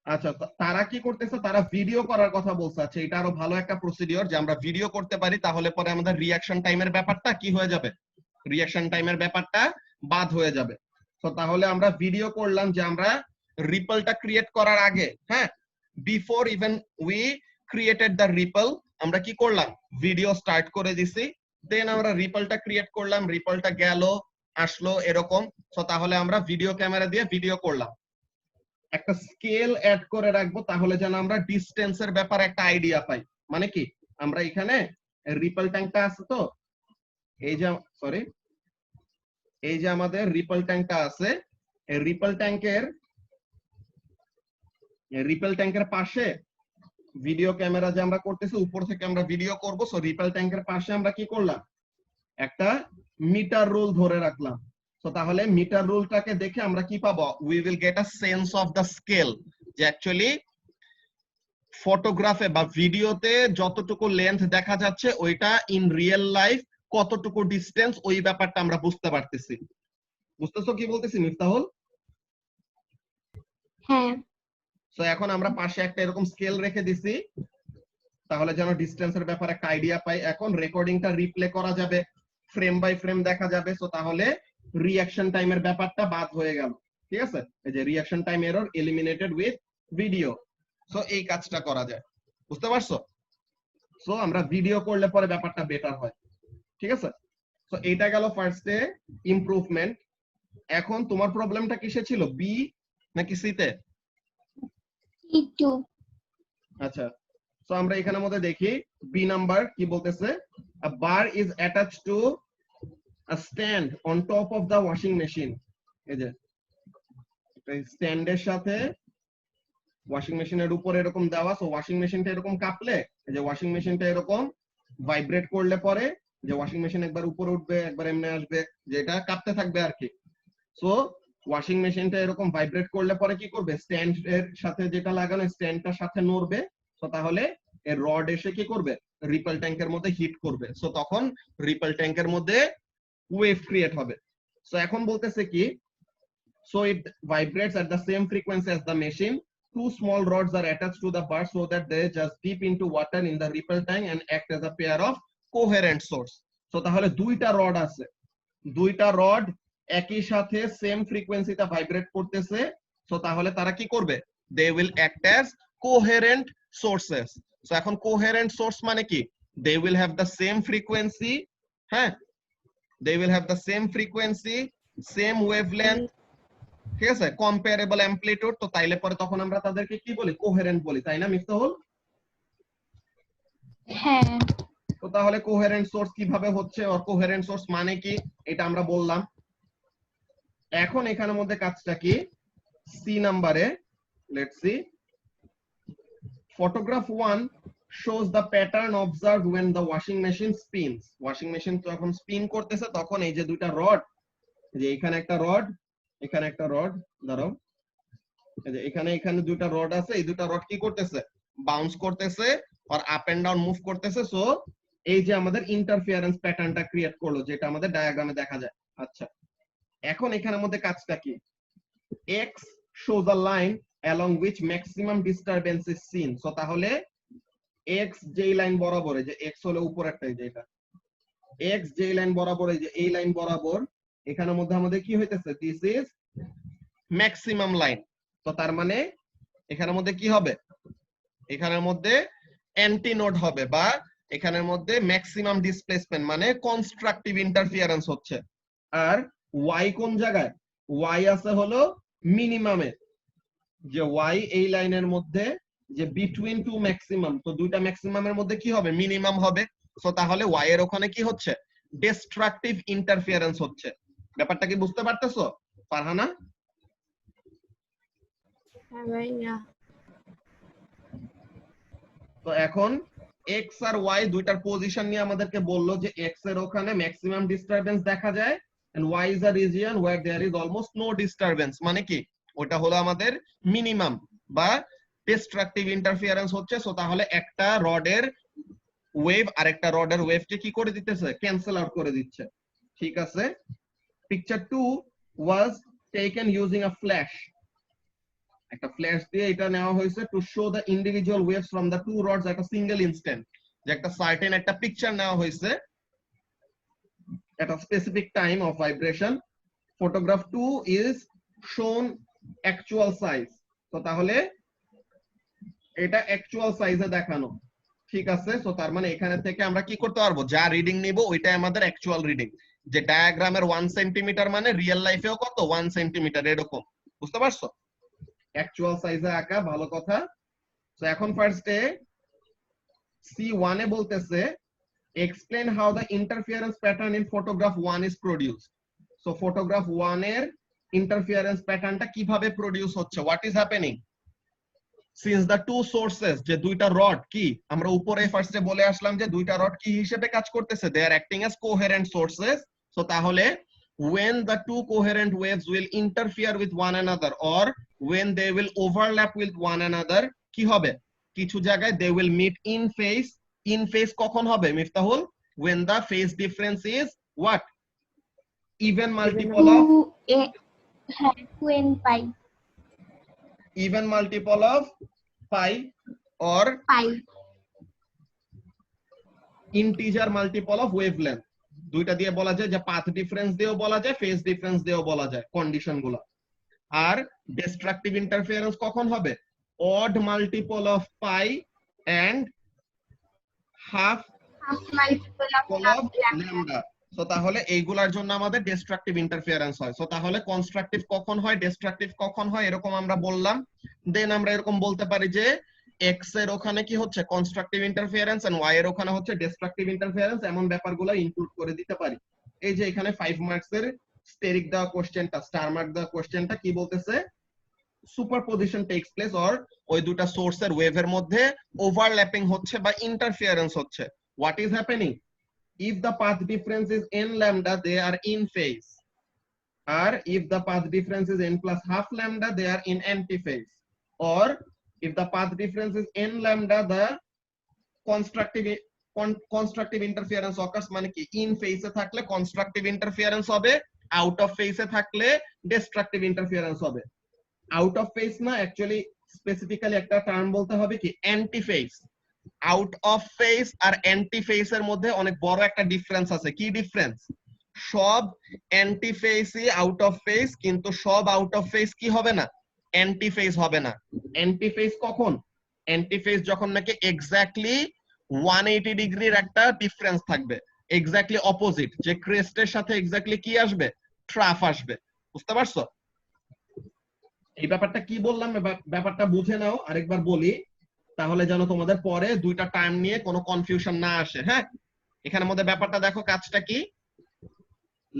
আচ্ছা, তারা কি করতেছে? তারা ভিডিও করার কথা বলছে। আচ্ছা, এটা আরো ভালো একটা প্রসিডিওর যে আমরা ভিডিও করতে পারি, তাহলে পরে আমাদের রিঅ্যাকশন টাইমের ব্যাপারটা কি হয়ে যাবে? রিঅ্যাকশন টাইমের ব্যাপারটা বাদ হয়ে যাবে। তো তাহলে আমরা ভিডিও করলাম যে আমরা রিপলটা ক্রিয়েট করার আগে, হ্যাঁ, before even we created the ripple, আমরা কি করলাম? ভিডিও স্টার্ট করে দিছি। দেন আমরা রিপলটা ক্রিয়েট করলাম, রিপলটা গেল আসলো এরকম। তো তাহলে আমরা ভিডিও ক্যামেরা দিয়ে ভিডিও করলাম। একটা স্কেল অ্যাড করে রাখবো, তাহলে যেন আমরা ডিস্টেন্সের ব্যাপারে একটা আইডিয়া পাই। মানে কি, আমরা এখানে রিপল ট্যাঙ্কটা আছে, তো এই যে সরি, এই যে আমাদের রিপল ট্যাঙ্কটা আছে, এই রিপল ট্যাঙ্কের পাশে ভিডিও ক্যামেরা যে আমরা করতেছি, উপর থেকে আমরা ভিডিও করব। সো রিপল ট্যাঙ্কের পাশে আমরা কি করলাম? একটা মিটার রুল ধরে রাখলাম। তো তাহলে মিটার রুলটাকে দেখে আমরা কি পাবো? We will get a sense of the scale, যে অ্যাকচুয়ালি ফটোগ্রাফে বা ভিডিওতে যতটুকু লেন্থ দেখা যাচ্ছে ওইটা ইন রিয়েল লাইফ কতটুকু ডিস্টেন্স, ওই ব্যাপারটা আমরা বুঝতে পারতেছি। বুঝতেছো কি বলতেছি মিফতাহুল? হ্যাঁ তো এখন আমরা পাশে একটা এরকম স্কেল রেখে দিছি, তাহলে যেন ডিস্টেন্সের ব্যাপারে একটা আইডিয়া পাই। এখন রেকর্ডিংটা রিপ্লে করা যাবে, ফ্রেম বাই ফ্রেম দেখা যাবে। সো তাহলে রিঅ্যাকশন টাইমের ব্যাপারটা বাদ হয়ে গেল। ঠিক আছে, এই যে reaction time error eliminated with video. So এই কাজটা করা যায়, বুঝতে পারছো? সো আমরা ভিডিও করলে পরে ব্যাপারটা বেটার হয়। ঠিক আছে, সো এইটা গেল ফার্স্টে ইমপ্রুভমেন্ট। এখন তোমার প্রবলেমটা কিসে ছিল, বি নাকি সিতে? একটু আচ্ছা, সো আমরা এখানের মধ্যে দেখি বি নাম্বার কি বলতেছে। A bar is attached to a stand on top of the washing machine. এই যে স্ট্যান্ডের সাথে ওয়াশিং মেশিনের উপরে এরকম দেওয়া। সো ওয়াশিং মেশিনটা এরকম কাঁপলে, এই যে ওয়াশিং মেশিনটা এরকম ভাইব্রেট করলে পরে যে ওয়াশিং মেশিন একবার উপরে উঠবে, একবার এমনি আসবে, যেটা কাঁপতে থাকবে আর কি। সো ওয়াশিং মেশিনটা এরকম ভাইব্রেট করলে পরে কি করবে? স্ট্যান্ড এর সাথে যেটা লাগানো, স্ট্যান্ডটার সাথে নড়বে। সো তাহলে এর রড এসে কি করবে? রিপল ট্যাঙ্কের মধ্যে হিট করবে। সো তখন রিপল ট্যাঙ্কের মধ্যে ওয়েভ ক্রিয়েট হবে। সো এখন বলতেছে কি, so it vibrates at the same frequency as the machine. Two small rods are attached to the bar so that they just dip into water in the ripple tank and act as a pair of coherent source. So তাহলে দুইটা rod আছে, দুইটা rod একই সাথে same ফ্রিকোয়েন্সিতে vibrate করতেছে। So তাহলে তারা কি করবে? they will act as coherent sources. So এখন coherent source মানে কি? they will have the same frequency, হ্যাঁ, they will have the same frequency, same wavelength, ঠিক আছে, কম্পারেবল অ্যামপ্লিটিউড। তো তাইলে পরে তখন আমরা তাদেরকে কি বলি? কোহেরেন্ট বলি, তাই না মিফতাহুল? হ্যাঁ তো তাহলে কোহেরেন্ট সোর্স কিভাবে হচ্ছে, আর কোহেরেন্ট সোর্স মানে কি, এটা আমরা বললাম। এখন এখানের মধ্যে কাজটা কি, সি নাম্বারে let's see, photograph 1 shows the pattern observed when the washing machine spins. Washing machine যখন স্পিন করতেছে তখন এই যে দুইটা রড, যে এখানে একটা রড, এখানে একটা রড, দাঁড়াও, এই যে এখানে দুটো রড আছে, এই দুটো রড কি করতেছে? বাউন্স করতেছে আর আপ এন্ড ডাউন মুভ করতেছে। সো এই যে আমাদের ইন্টারফিয়ারেন্স প্যাটার্নটা ক্রিয়েট করলো, যেটা আমাদের ডায়াগ্রামে দেখা যায়। আচ্ছা, এখন এখানের মধ্যে কাজটা কি? x shows a line along which maximum disturbance is seen. So তাহলে x যেই লাইন বরাবর, এই যে x হলো উপরেরটা, এই যে এটা x যেই লাইন বরাবর, এই যে এই লাইন বরাবর, এখানের মধ্যে আমাদের কি হইতেছে? This is maximum line. তো তার মানে এখানের মধ্যে কি হবে? এখানের মধ্যে অ্যান্টিনোড হবে, বা এখানের মধ্যে ম্যাক্সিমাম ডিসপ্লেসমেন্ট মানে কনস্ট্রাকটিভ ইন্টারফিয়ারেন্স হচ্ছে। আর y কোন জায়গায়? y আছে হলো মিনিমামে, যে y এই লাইনের মধ্যে, যে বিটুইন টু ম্যাক্সিমাম, তো দুইটা ম্যাক্সিমামের মধ্যে কি হবে? মিনিমাম হবে। সো তাহলে y এর ওখানে কি হচ্ছে? ডিস্ট্রাকটিভ ইন্টারফিয়ারেন্স হচ্ছে। ব্যাপারটা কি বুঝতে পারতেছো ফারহানা? হ্যাঁ ভাইয়া। তো এখন x আর y দুইটার পজিশন নিয়ে আমাদেরকে বললো যে x এর ওখানে ম্যাক্সিমাম ডিস্টারবেন্স দেখা যায় and y is a region where there is almost no disturbance, মানে কি ওটা হলো আমাদের মিনিমাম বা ডিস্ট্রাকটিভ ইন্টারফিয়ারেন্স হচ্ছে। সো তাহলে একটা রডের ওয়েভ আর একটা রডের ওয়েভকে কি করে দিতেছে? ক্যান্সেল আউট করে দিচ্ছে। ঠিক আছে, picture 2 was taken using a flash. একটা ফ্ল্যাশ দিয়ে এটা নেওয়া হয়েছে to show the individual waves from the two rods at a single instant. যে একটা সার্টেন একটা পিকচার নেওয়া হয়েছে at a specific time of vibration. Photograph 2 is shown actual size. তো তাহলে এটা অ্যাকচুয়াল সাইজে দেখানো। ঠিক আছে, সো তার মানে এখানে থেকে আমরা কি করতে পারবো? যা রিডিং নিব ওইটাই আমাদের অ্যাকচুয়াল রিডিং। যে ডায়াগ্রামের 1 সেন্টিমিটার মানে রিয়েল লাইফেও কত? 1 সেন্টিমিটার, এরকম। বুঝতে পারছো? অ্যাকচুয়াল সাইজে আঁকা, ভালো কথা। তো এখন ফার্স্টে C1 এ বলতেছে explain how the interference pattern in photograph 1 is produced. So photograph 1 এর interference patternটা কিভাবে প্রডিউস হচ্ছে? what is happening since the two sources, যে দুইটা রড কি আমরা উপরে ফার্স্টে বলে আসলাম যে দুইটা রড কি হিসেবে কাজ করতেছে? they are acting as coherent sources. So তাহলে when the two coherent waves will interfere with one another or when they will overlap with one another, কি হবে? কিছু জায়গায় they will meet in phase. in phase কখন হবে Miftahul? when the phase difference is what? even multiple of 2n pi. even multiple of pi or Pi. integer multiple of wavelength. দুইটা দিয়ে বলা যায়, যে পাথ ডিফারেন্স দিয়েও বলা যায়, ফেজ ডিফারেন্স দিয়েও বলা যায় কন্ডিশন গুলো। আর ডিস্ট্রাকটিভ ইন্টারফিয়ারেন্স কখন হবে? odd multiple of pi and half multiple of lambda. So তাহলে এইগুলার জন্য আমাদের ডিস্ট্রাকটিভ ইন্টারফিয়ারেন্স হয়। সো তাহলে কনস্ট্রাকটিভ কখন হয়, ডিস্ট্রাকটিভ কখন হয়, এরকম আমরা বললাম। দেন আমরা এরকম বলতে পারি যে x এর ওখানে কি হচ্ছে? কনস্ট্রাকটিভ ইন্টারফিয়ারেন্স এন্ড y এর ওখানে হচ্ছে ডিস্ট্রাকটিভ ইন্টারফিয়ারেন্স। এমন ব্যাপারগুলো ইনক্লুড করে দিতে পারি। এই যে এখানে 5 মার্কস এর স্টেরিক দেওয়া কোশ্চেনটা, স্টার মার্ক দেওয়া কোশ্চেনটা কি বলতেছে? সুপারপজিশন টেকস প্লেস অর ওই দুটো সোর্সের ওয়েভের মধ্যে ওভারল্যাপিং হচ্ছে বা ইন্টারফিয়ারেন্স হচ্ছে। What is happening? if the path difference is n lambda, they are in phase, or if the path difference is n plus half lambda, they are in antiphase, or if the path difference is n lambda, the constructive interference occurs, মানে কি in phase এ থাকলে constructive interference হবে, out of phase এ থাকলে destructive interference হবে। out of phase না, actually specifically একটা term বলতে হবে কি antiphase। আউট অফ ফেজ আর অ্যান্টি ফেজ এর মধ্যে অনেক বড় একটা ডিফারেন্স আছে। কি ডিফারেন্স? সব অ্যান্টি ফেজই আউট অফ ফেজ, কিন্তু সব আউট অফ ফেজ কি হবে না? অ্যান্টি ফেজ হবে না। অ্যান্টি ফেজ কখন? অ্যান্টি ফেজ যখন নাকি এক্স্যাক্টলি 180 ডিগ্রির একটা ডিফারেন্স থাকবে, এক্স্যাক্টলি অপোজিট, যে ক্রেস্টের সাথে এক্স্যাক্টলি কি আসবে? ট্রাফ আসবে। বুঝতে পারছো? এই ব্যাপারটা কি বললাম, ব্যাপারটা বুঝে নাও। আরেকবার বলি তাহলে যেন তোমাদের পরে দুইটা টার্ম নিয়ে কোনো কনফিউশন না আসে। হ্যাঁ, এখানের মধ্যে ব্যাপারটা দেখো, কাজটা কি?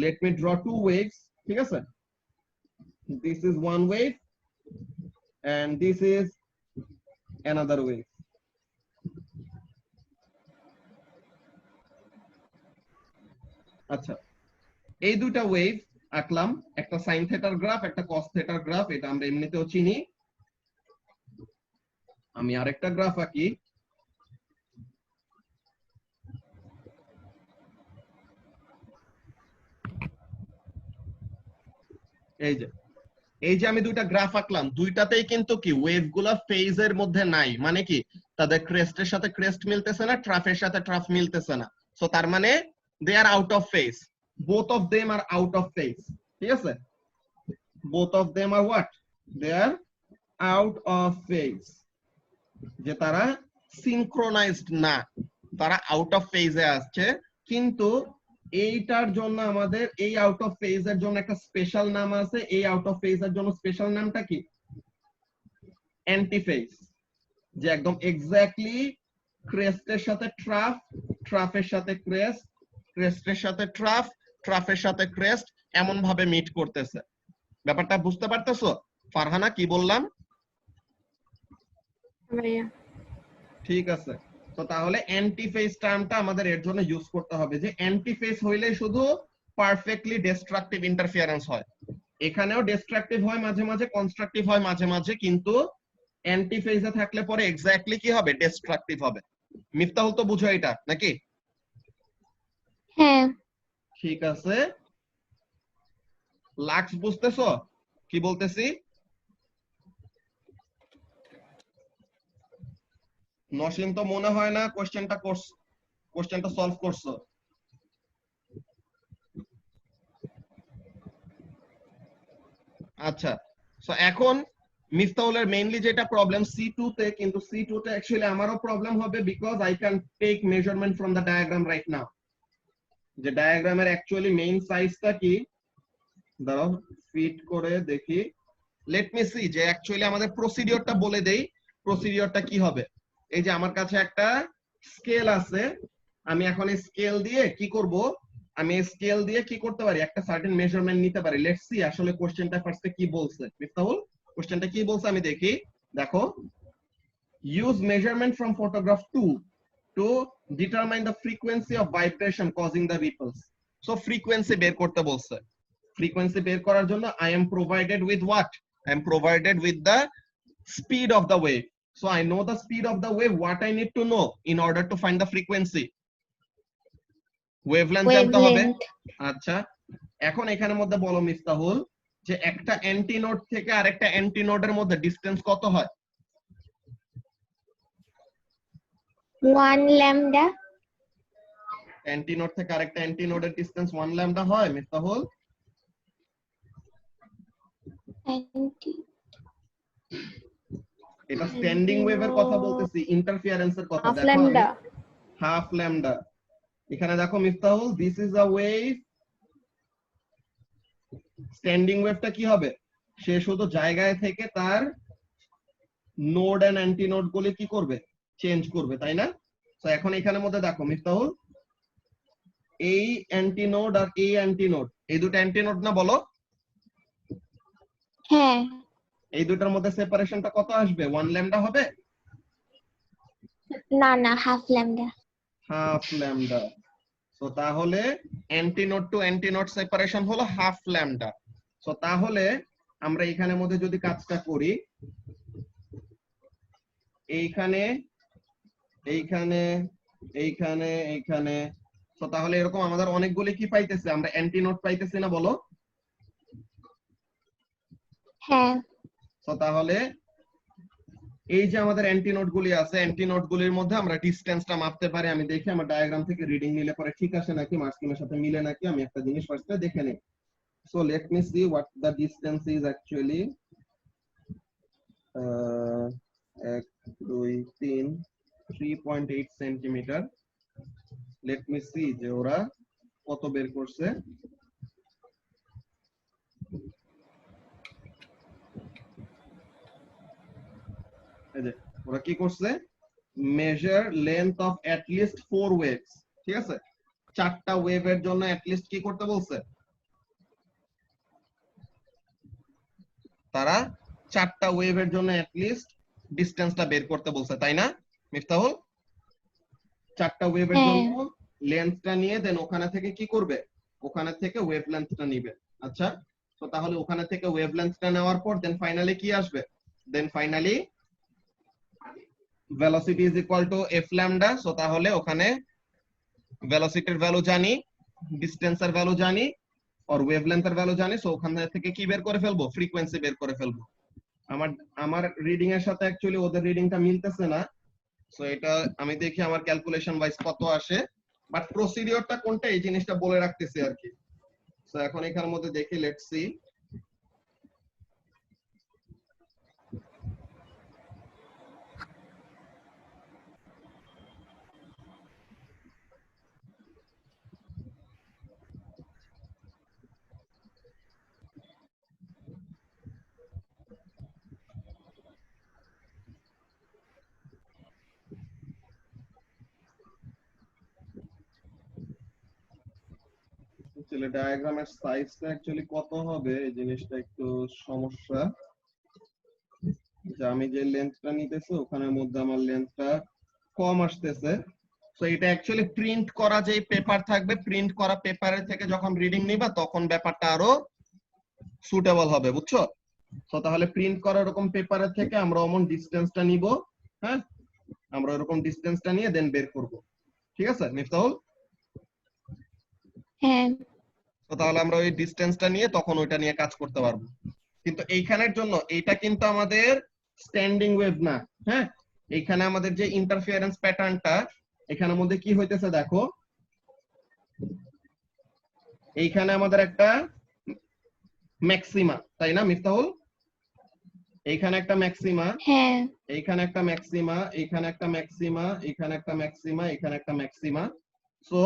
Let me draw two waves. ঠিক আছে, this is one wave and this is another wave. আচ্ছা, এই দুইটা ওয়েভ আঁকলাম, একটা সাইন থেটার গ্রাফ, একটা কস থেটার গ্রাফ। এটা আমরা এমনিতেও চিনি। আমি আরেকটা গ্রাফ আঁকি। এই যে আমি দুইটা গ্রাফ আঁকলাম, দুইটাতেই কিন্তু কি ওয়েভ গুলা ফেজের মধ্যে নাই, মানে কি তাদের ক্রেস্টের সাথে ক্রেস্ট মিলতেছে না, ট্রাফের সাথে ট্রাফ মিলতেছে না। সো তার মানে they are out of phase, both of them are out of phase. ঠিক আছে, both of them are what? They are out of phase, যে তারা synchronized না, তারা আউট অফ ফেজে আসছে। কিন্তু এইটার জন্য আমাদের এই আউট অফ ফেজ এর জন্য একটা স্পেশাল নাম আছে। এই আউট অফ ফেজ এর জন্য স্পেশাল নামটা কি? Anti phase. যে একদম এক্স্যাক্টলি ক্রেস্টের সাথে ট্রাফ, ট্রাফের সাথে ক্রেস্ট, ক্রেস্টের সাথে ট্রাফ, ট্রাফের সাথে ক্রেস্ট এমন ভাবে মিট করতেছে। ব্যাপারটা বুঝতে পারতেছো ফারহানা কি বললাম? ভাইয়া ঠিক আছে, তো তাহলে অ্যান্টি ফেজ টার্মটা আমাদের এর জন্য ইউজ করতে হবে, যে অ্যান্টি ফেজ হইলে শুধু পারফেক্টলি ডিস্ট্রাকটিভ ইন্টারফিয়ারেন্স হয়। এখানেও ডিস্ট্রাকটিভ হয় মাঝে মাঝে, কনস্ট্রাকটিভ হয় মাঝে মাঝে, কিন্তু অ্যান্টি ফেজে থাকলে পরে এক্স্যাক্টলি কি হবে? ডিস্ট্রাকটিভ হবে। মিফতাহুল তো বুঝো এটা নাকি? হ্যাঁ। ঠিক আছে, লাক্স বুঝতেছো কি বলতেছি? নসিম তো মনে হয় না কোশ্চেনটা সলভ করছো। আচ্ছা, সো এখন মিফতাহুলের মেইনলি যেটা প্রবলেম C2 তে, কিন্তু C2 তে অ্যাকচুয়ালি আমারও প্রবলেম হবে, because I can take measurement from the diagram right now. যে ডায়াগ্রামের অ্যাকচুয়ালি মেইন সাইজটা কি, দাঁড়াও ফিট করে দেখি। লেট মি সি যে অ্যাকচুয়ালি আমাদের প্রসিডিওরটা বলে দেই, প্রসিডিওরটা কি হবে। এই যে আমার কাছে একটা স্কেল আছে, আমি এখন এই স্কেল দিয়ে কি করব, আমি স্কেল দিয়ে কি করতে পারি, একটা সার্টেন মেজারমেন্ট নিতে পারি। লেটস সি আসলে কোশ্চেনটা ফার্স্টে কি বলছে। মিফতাহুল কোশ্চেনটা কি বলছে আমি দেখি। দেখো, use measurement from photograph 2 to determine the frequency of vibration causing the ripples. So frequency বের করতে বলছে। ফ্রিকোয়েন্সি বের করার জন্য I am provided with what? I am provided with the speed of the wave. So I know the speed of the wave. What I need to know in order to find the frequency? Wavelength জানতে হবে। আচ্ছা, এখন এখানের মধ্যে বলো মিফতাহুল, যে একটা অ্যান্টিনোড থেকে আরেকটা অ্যান্টিনোডের মধ্যে ডিসটেন্স কত হয়? 1 lambda। অ্যান্টিনোড থেকে আরেকটা অ্যান্টিনোডের ডিসটেন্স 1 ল্যামডা হয় মিফতাহুল? এটা স্ট্যান্ডিং ওয়েভের কথা বলতেছি, ইন্টারফিয়ারেন্সের কথা। হাফ দেখো ল্যামডা। Half lambda. এখানে দেখো মিফতাহুল, this is a wave. Standing ওয়েভটা কি হবে? সে শুধু জায়গায় থেকে তার নোড এন্ড অ্যান্টিনোড গুলি কি করবে? চেঞ্জ করবে, তাই না? তো এখন এখানের মধ্যে দেখো মিফতাহুল, এই অ্যান্টিনোড আর এই অ্যান্টিনোড, এই দুটো অ্যান্টিনোড না বলো? হ্যাঁ। এই দুটার মধ্যে সেপারেশনটা কত আসবে? 1 ল্যামডা হবে? না না, half lambda. Half lambda. So তাহলে অ্যান্টিনোড টু অ্যান্টিনোড সেপারেশন হলো হাফ ল্যামডা। সো তাহলে আমরা এখানের মধ্যে যদি কাজটা করি, এইখানে এইখানে এইখানে এইখানে, তো তাহলে এরকম আমাদের অনেকগুলি কি পাইতেছে? আমরা অ্যান্টিনোড পাইতেছি না বলো? হ্যাঁ। তো তাহলে এই যে আমাদের অ্যান্টিনোড গুলি আছে, অ্যান্টিনোড গুলির মধ্যে আমরা ডিসটেন্সটা মাপতে পারি। আমি দেখি আমার ডায়াগ্রাম থেকে রিডিং নিলে পরে ঠিক আছে নাকি, মার্কসকিমের সাথে মিলে নাকি, আমি একটা জিনিস ফার্স্টে দেখে নেই। So let me see what the distance is actually. 1 2 3 3.8 centimetre. Let me see যে ওরা কত বের করছে। এই যে ওরা কি করছে, measure length of at least 4 waves. ঠিক আছে, 4টা ওয়েভের জন্য অ্যাট লিস্ট কি করতে বলছে? তারা 4টা ওয়েভের জন্য অ্যাট লিস্ট ডিসটেন্সটা বের করতে বলছে, তাই না মিফতাহুল? 4টা ওয়েভের জন্য লেন্থটা নিয়ে দেন ওখানে থেকে কি করবে? ওখানে থেকে ওয়েভ লেন্থটা নিবে। আচ্ছা, তো তাহলে ওখানে থেকে ওয়েভ লেন্থটা নেওয়ার পর দেন ফাইনালি কি আসবে? Then finally velocity is equal to f lambda, so তাহলে ওখানে velocity এর ভ্যালু জানি, ডিসটেন্স এর ভ্যালু জানি, আর ওয়েভলেন্থ এর ভ্যালু জানি, সো ওখান থেকে কি বের করে ফেলবো, ফ্রিকোয়েন্সি বের করে ফেলবো। আমার রিডিং এর সাথে অ্যাকচুয়ালি ওদের রিডিংটা মিলতেছে না, সো এটা আমি দেখি আমার ক্যালকুলেশন ওয়াইজ কত আসে, বাট প্রসিডিওরটা কোনটা এই জিনিসটা বলে রাখতেছি আর কি। সো এখন এখানের মধ্যে দেখি, লেটস সি। আসলে ডায়াগ্রামের সাইজটা অ্যাকচুয়ালি কত হবে এই জিনিসটা একটু সমস্যা, যে আমি যে লেন্থটা নিতেছি ওখানের মধ্যে আমার লেন্থটা কম আসতেছে। সো এটা অ্যাকচুয়ালি প্রিন্ট করা যে পেপার থাকবে, প্রিন্ট করা পেপারের থেকে যখন রিডিং নিবা তখন ব্যাপারটা আরো সুটেবল হবে, বুঝছো? সো তাহলে প্রিন্ট করা এরকম পেপারের থেকে আমরা অমন ডিসটেন্সটা নিব, হ্যাঁ, আমরা এরকম ডিসটেন্সটা নিয়ে দেন বের করব, ঠিক আছে মিফতাহুল? হ্যাঁ তো তাহলে আমরা ওই ডিসটেন্সটা নিয়ে তখন ওইটা নিয়ে কাজ করতে পারবো। কিন্তু এইখানের জন্য এইটা কিন্তু আমাদের স্ট্যান্ডিং ওয়েভ না, হ্যাঁ, এইখানে আমাদের যে ইন্টারফিয়ারেন্স প্যাটার্নটা এখানের মধ্যে কি হইতেছে দেখো, এইখানে আমাদের একটা ম্যাক্সিমা, তাই না মিফতাহুল? এইখানে একটা ম্যাক্সিমা, হ্যাঁ এইখানে একটা ম্যাক্সিমা, এইখানে একটা ম্যাক্সিমা, এখানে একটা ম্যাক্সিমা, এখানে একটা ম্যাক্সিমা। সো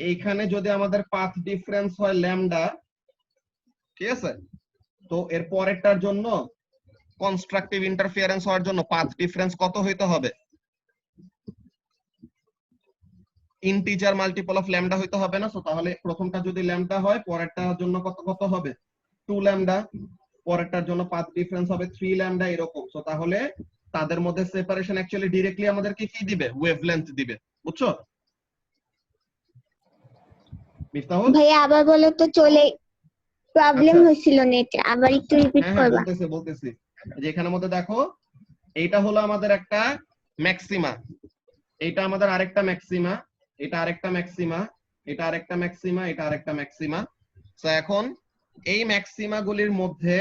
এইখানে যদি আমাদের পাথ ডিফারেন্স হয় ল্যামডা, ঠিক আছে, তো এর পরেরটার জন্য কনস্ট্রাকটিভ ইন্টারফিয়ারেন্স হওয়ার জন্য পাথ ডিফারেন্স কত হইতে হবে? ইন্টিজার মাল্টিপল অফ ল্যামডা হইতে হবে না? সো তাহলে প্রথমটা যদি ল্যামডা হয় পরেরটার জন্য কত কত হবে? 2 ল্যামডা, পরেরটার জন্য পাথ ডিফারেন্স হবে 3 ল্যামডা, এরকম। সো তাহলে তাদের মধ্যে সেপারেশন অ্যাকচুয়ালি ডিরেক্টলি আমাদেরকে কি দিবে? ওয়েভলেন্থ দিবে, বুঝছো মিফতাহুল? ভাইয়া আবার বলো তো, চলে প্রবলেম আচ্ছা। হয়েছিল নেটে, আবার একটু রিপিট হ্যাঁ হ্যাঁ করবা? বলতেছি যে এখানের মধ্যে দেখো, এইটা হলো আমাদের একটা ম্যাক্সিমা, এইটা আমাদের আরেকটা ম্যাক্সিমা, এটা আরেকটা ম্যাক্সিমা, এটা আরেকটা ম্যাক্সিমা, এটা আরেকটা ম্যাক্সিমা। তো এখন এই ম্যাক্সিমা গুলির মধ্যে,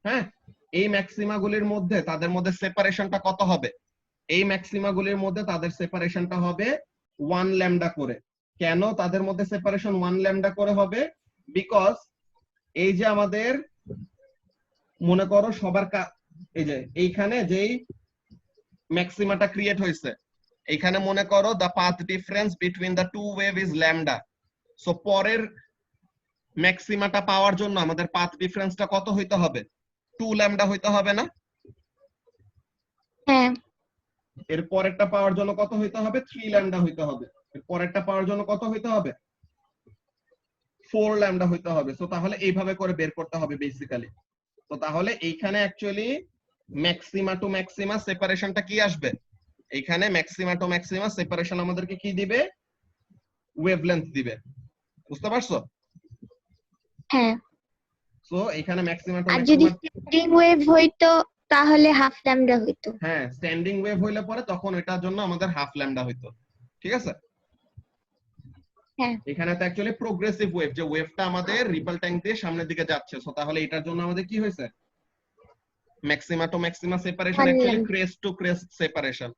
হ্যাঁ, এই ম্যাক্সিমা গুলির মধ্যে তাদের মধ্যে সেপারেশনটা কত হবে? এই ম্যাক্সিমা গুলির মধ্যে তাদের সেপারেশনটা হবে 1 ল্যামডা করে। কেন তাদের মধ্যে সেপারেশন 1 ল্যামডা করে হবে? বিকজ এই যে আমাদের মনে করো সবার এই যে এইখানে যেই ম্যাক্সিমাটা ক্রিয়েট হয়েছে, এইখানে মনে করো the path difference between the two wave is lambda, so পরের ম্যাক্সিমাটা পাওয়ার জন্য আমাদের পাথ ডিফারেন্সটা কত হইতে হবে? 2 ল্যামডা হইতে হবে না? হ্যাঁ এর পরেরটা পাওয়ার জন্য কত হইতে হবে? 3 ল্যামডা হইতে হবে। এর পরেরটা পাওয়ার জন্য কত হইতে হবে? 4 ল্যামডা হইতে হবে। সো তাহলে এইভাবে করে বের করতে হবে বেসিক্যালি। তো তাহলে এইখানে অ্যাকচুয়ালি ম্যাক্সিমা টু ম্যাক্সিমা সেপারেশনটা কি আসবে? এইখানে ম্যাক্সিমা টু ম্যাক্সিমা সেপারেশন আমাদেরকে কি দিবে? ওয়েভলেন্থ দিবে, বুঝতে পারছো? হ্যাঁ। সো এখানে ম্যাক্সিমা টু আর যদি ম্যাক্সিমা, স্ট্যান্ডিং ওয়েভ হইতো তাহলে হাফ ল্যামডা হইতো। হ্যাঁ, স্ট্যান্ডিং ওয়েভ হইলে পরে তখন এটার জন্য আমাদের হাফ ল্যামডা হইতো, ঠিক আছে? হ্যাঁ এখানে তো অ্যাকচুয়ালি প্রোগ্রেসিভ ওয়েভ, যে ওয়েভটা আমাদের রিপল ট্যাঙ্ক দিয়ে সামনের দিকে যাচ্ছে, সো তাহলে এটার জন্য আমাদের কি হয়েছে? Maxima to maxima separation One actually lambda. Crest to crest separation.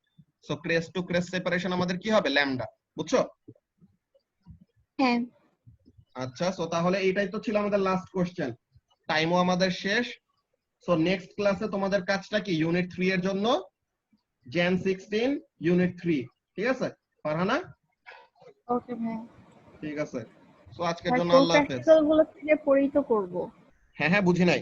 So crest to crest separation আমাদের কি হবে? ল্যামডা, বুঝছো? হ্যাঁ আচ্ছা, সো তাহলে এইটাই তো ছিল আমাদের লাস্ট কোশ্চেন, টাইমও আমাদের শেষ। সো নেক্সট ক্লাসে তোমাদের কাজটা কি? ইউনিট 3 এর জন্য jan 16 ইউনিট 3, ঠিক আছে ফারহানা? ওকে ভাই। ঠিক আছে, সো আজকের ভাই জন্য কোর আল্লাহ হাফেজ। প্র্যাকটিক্যাল গুলো থেকে পড়েই তো করব। হ্যাঁ হ্যাঁ বুঝি নাই।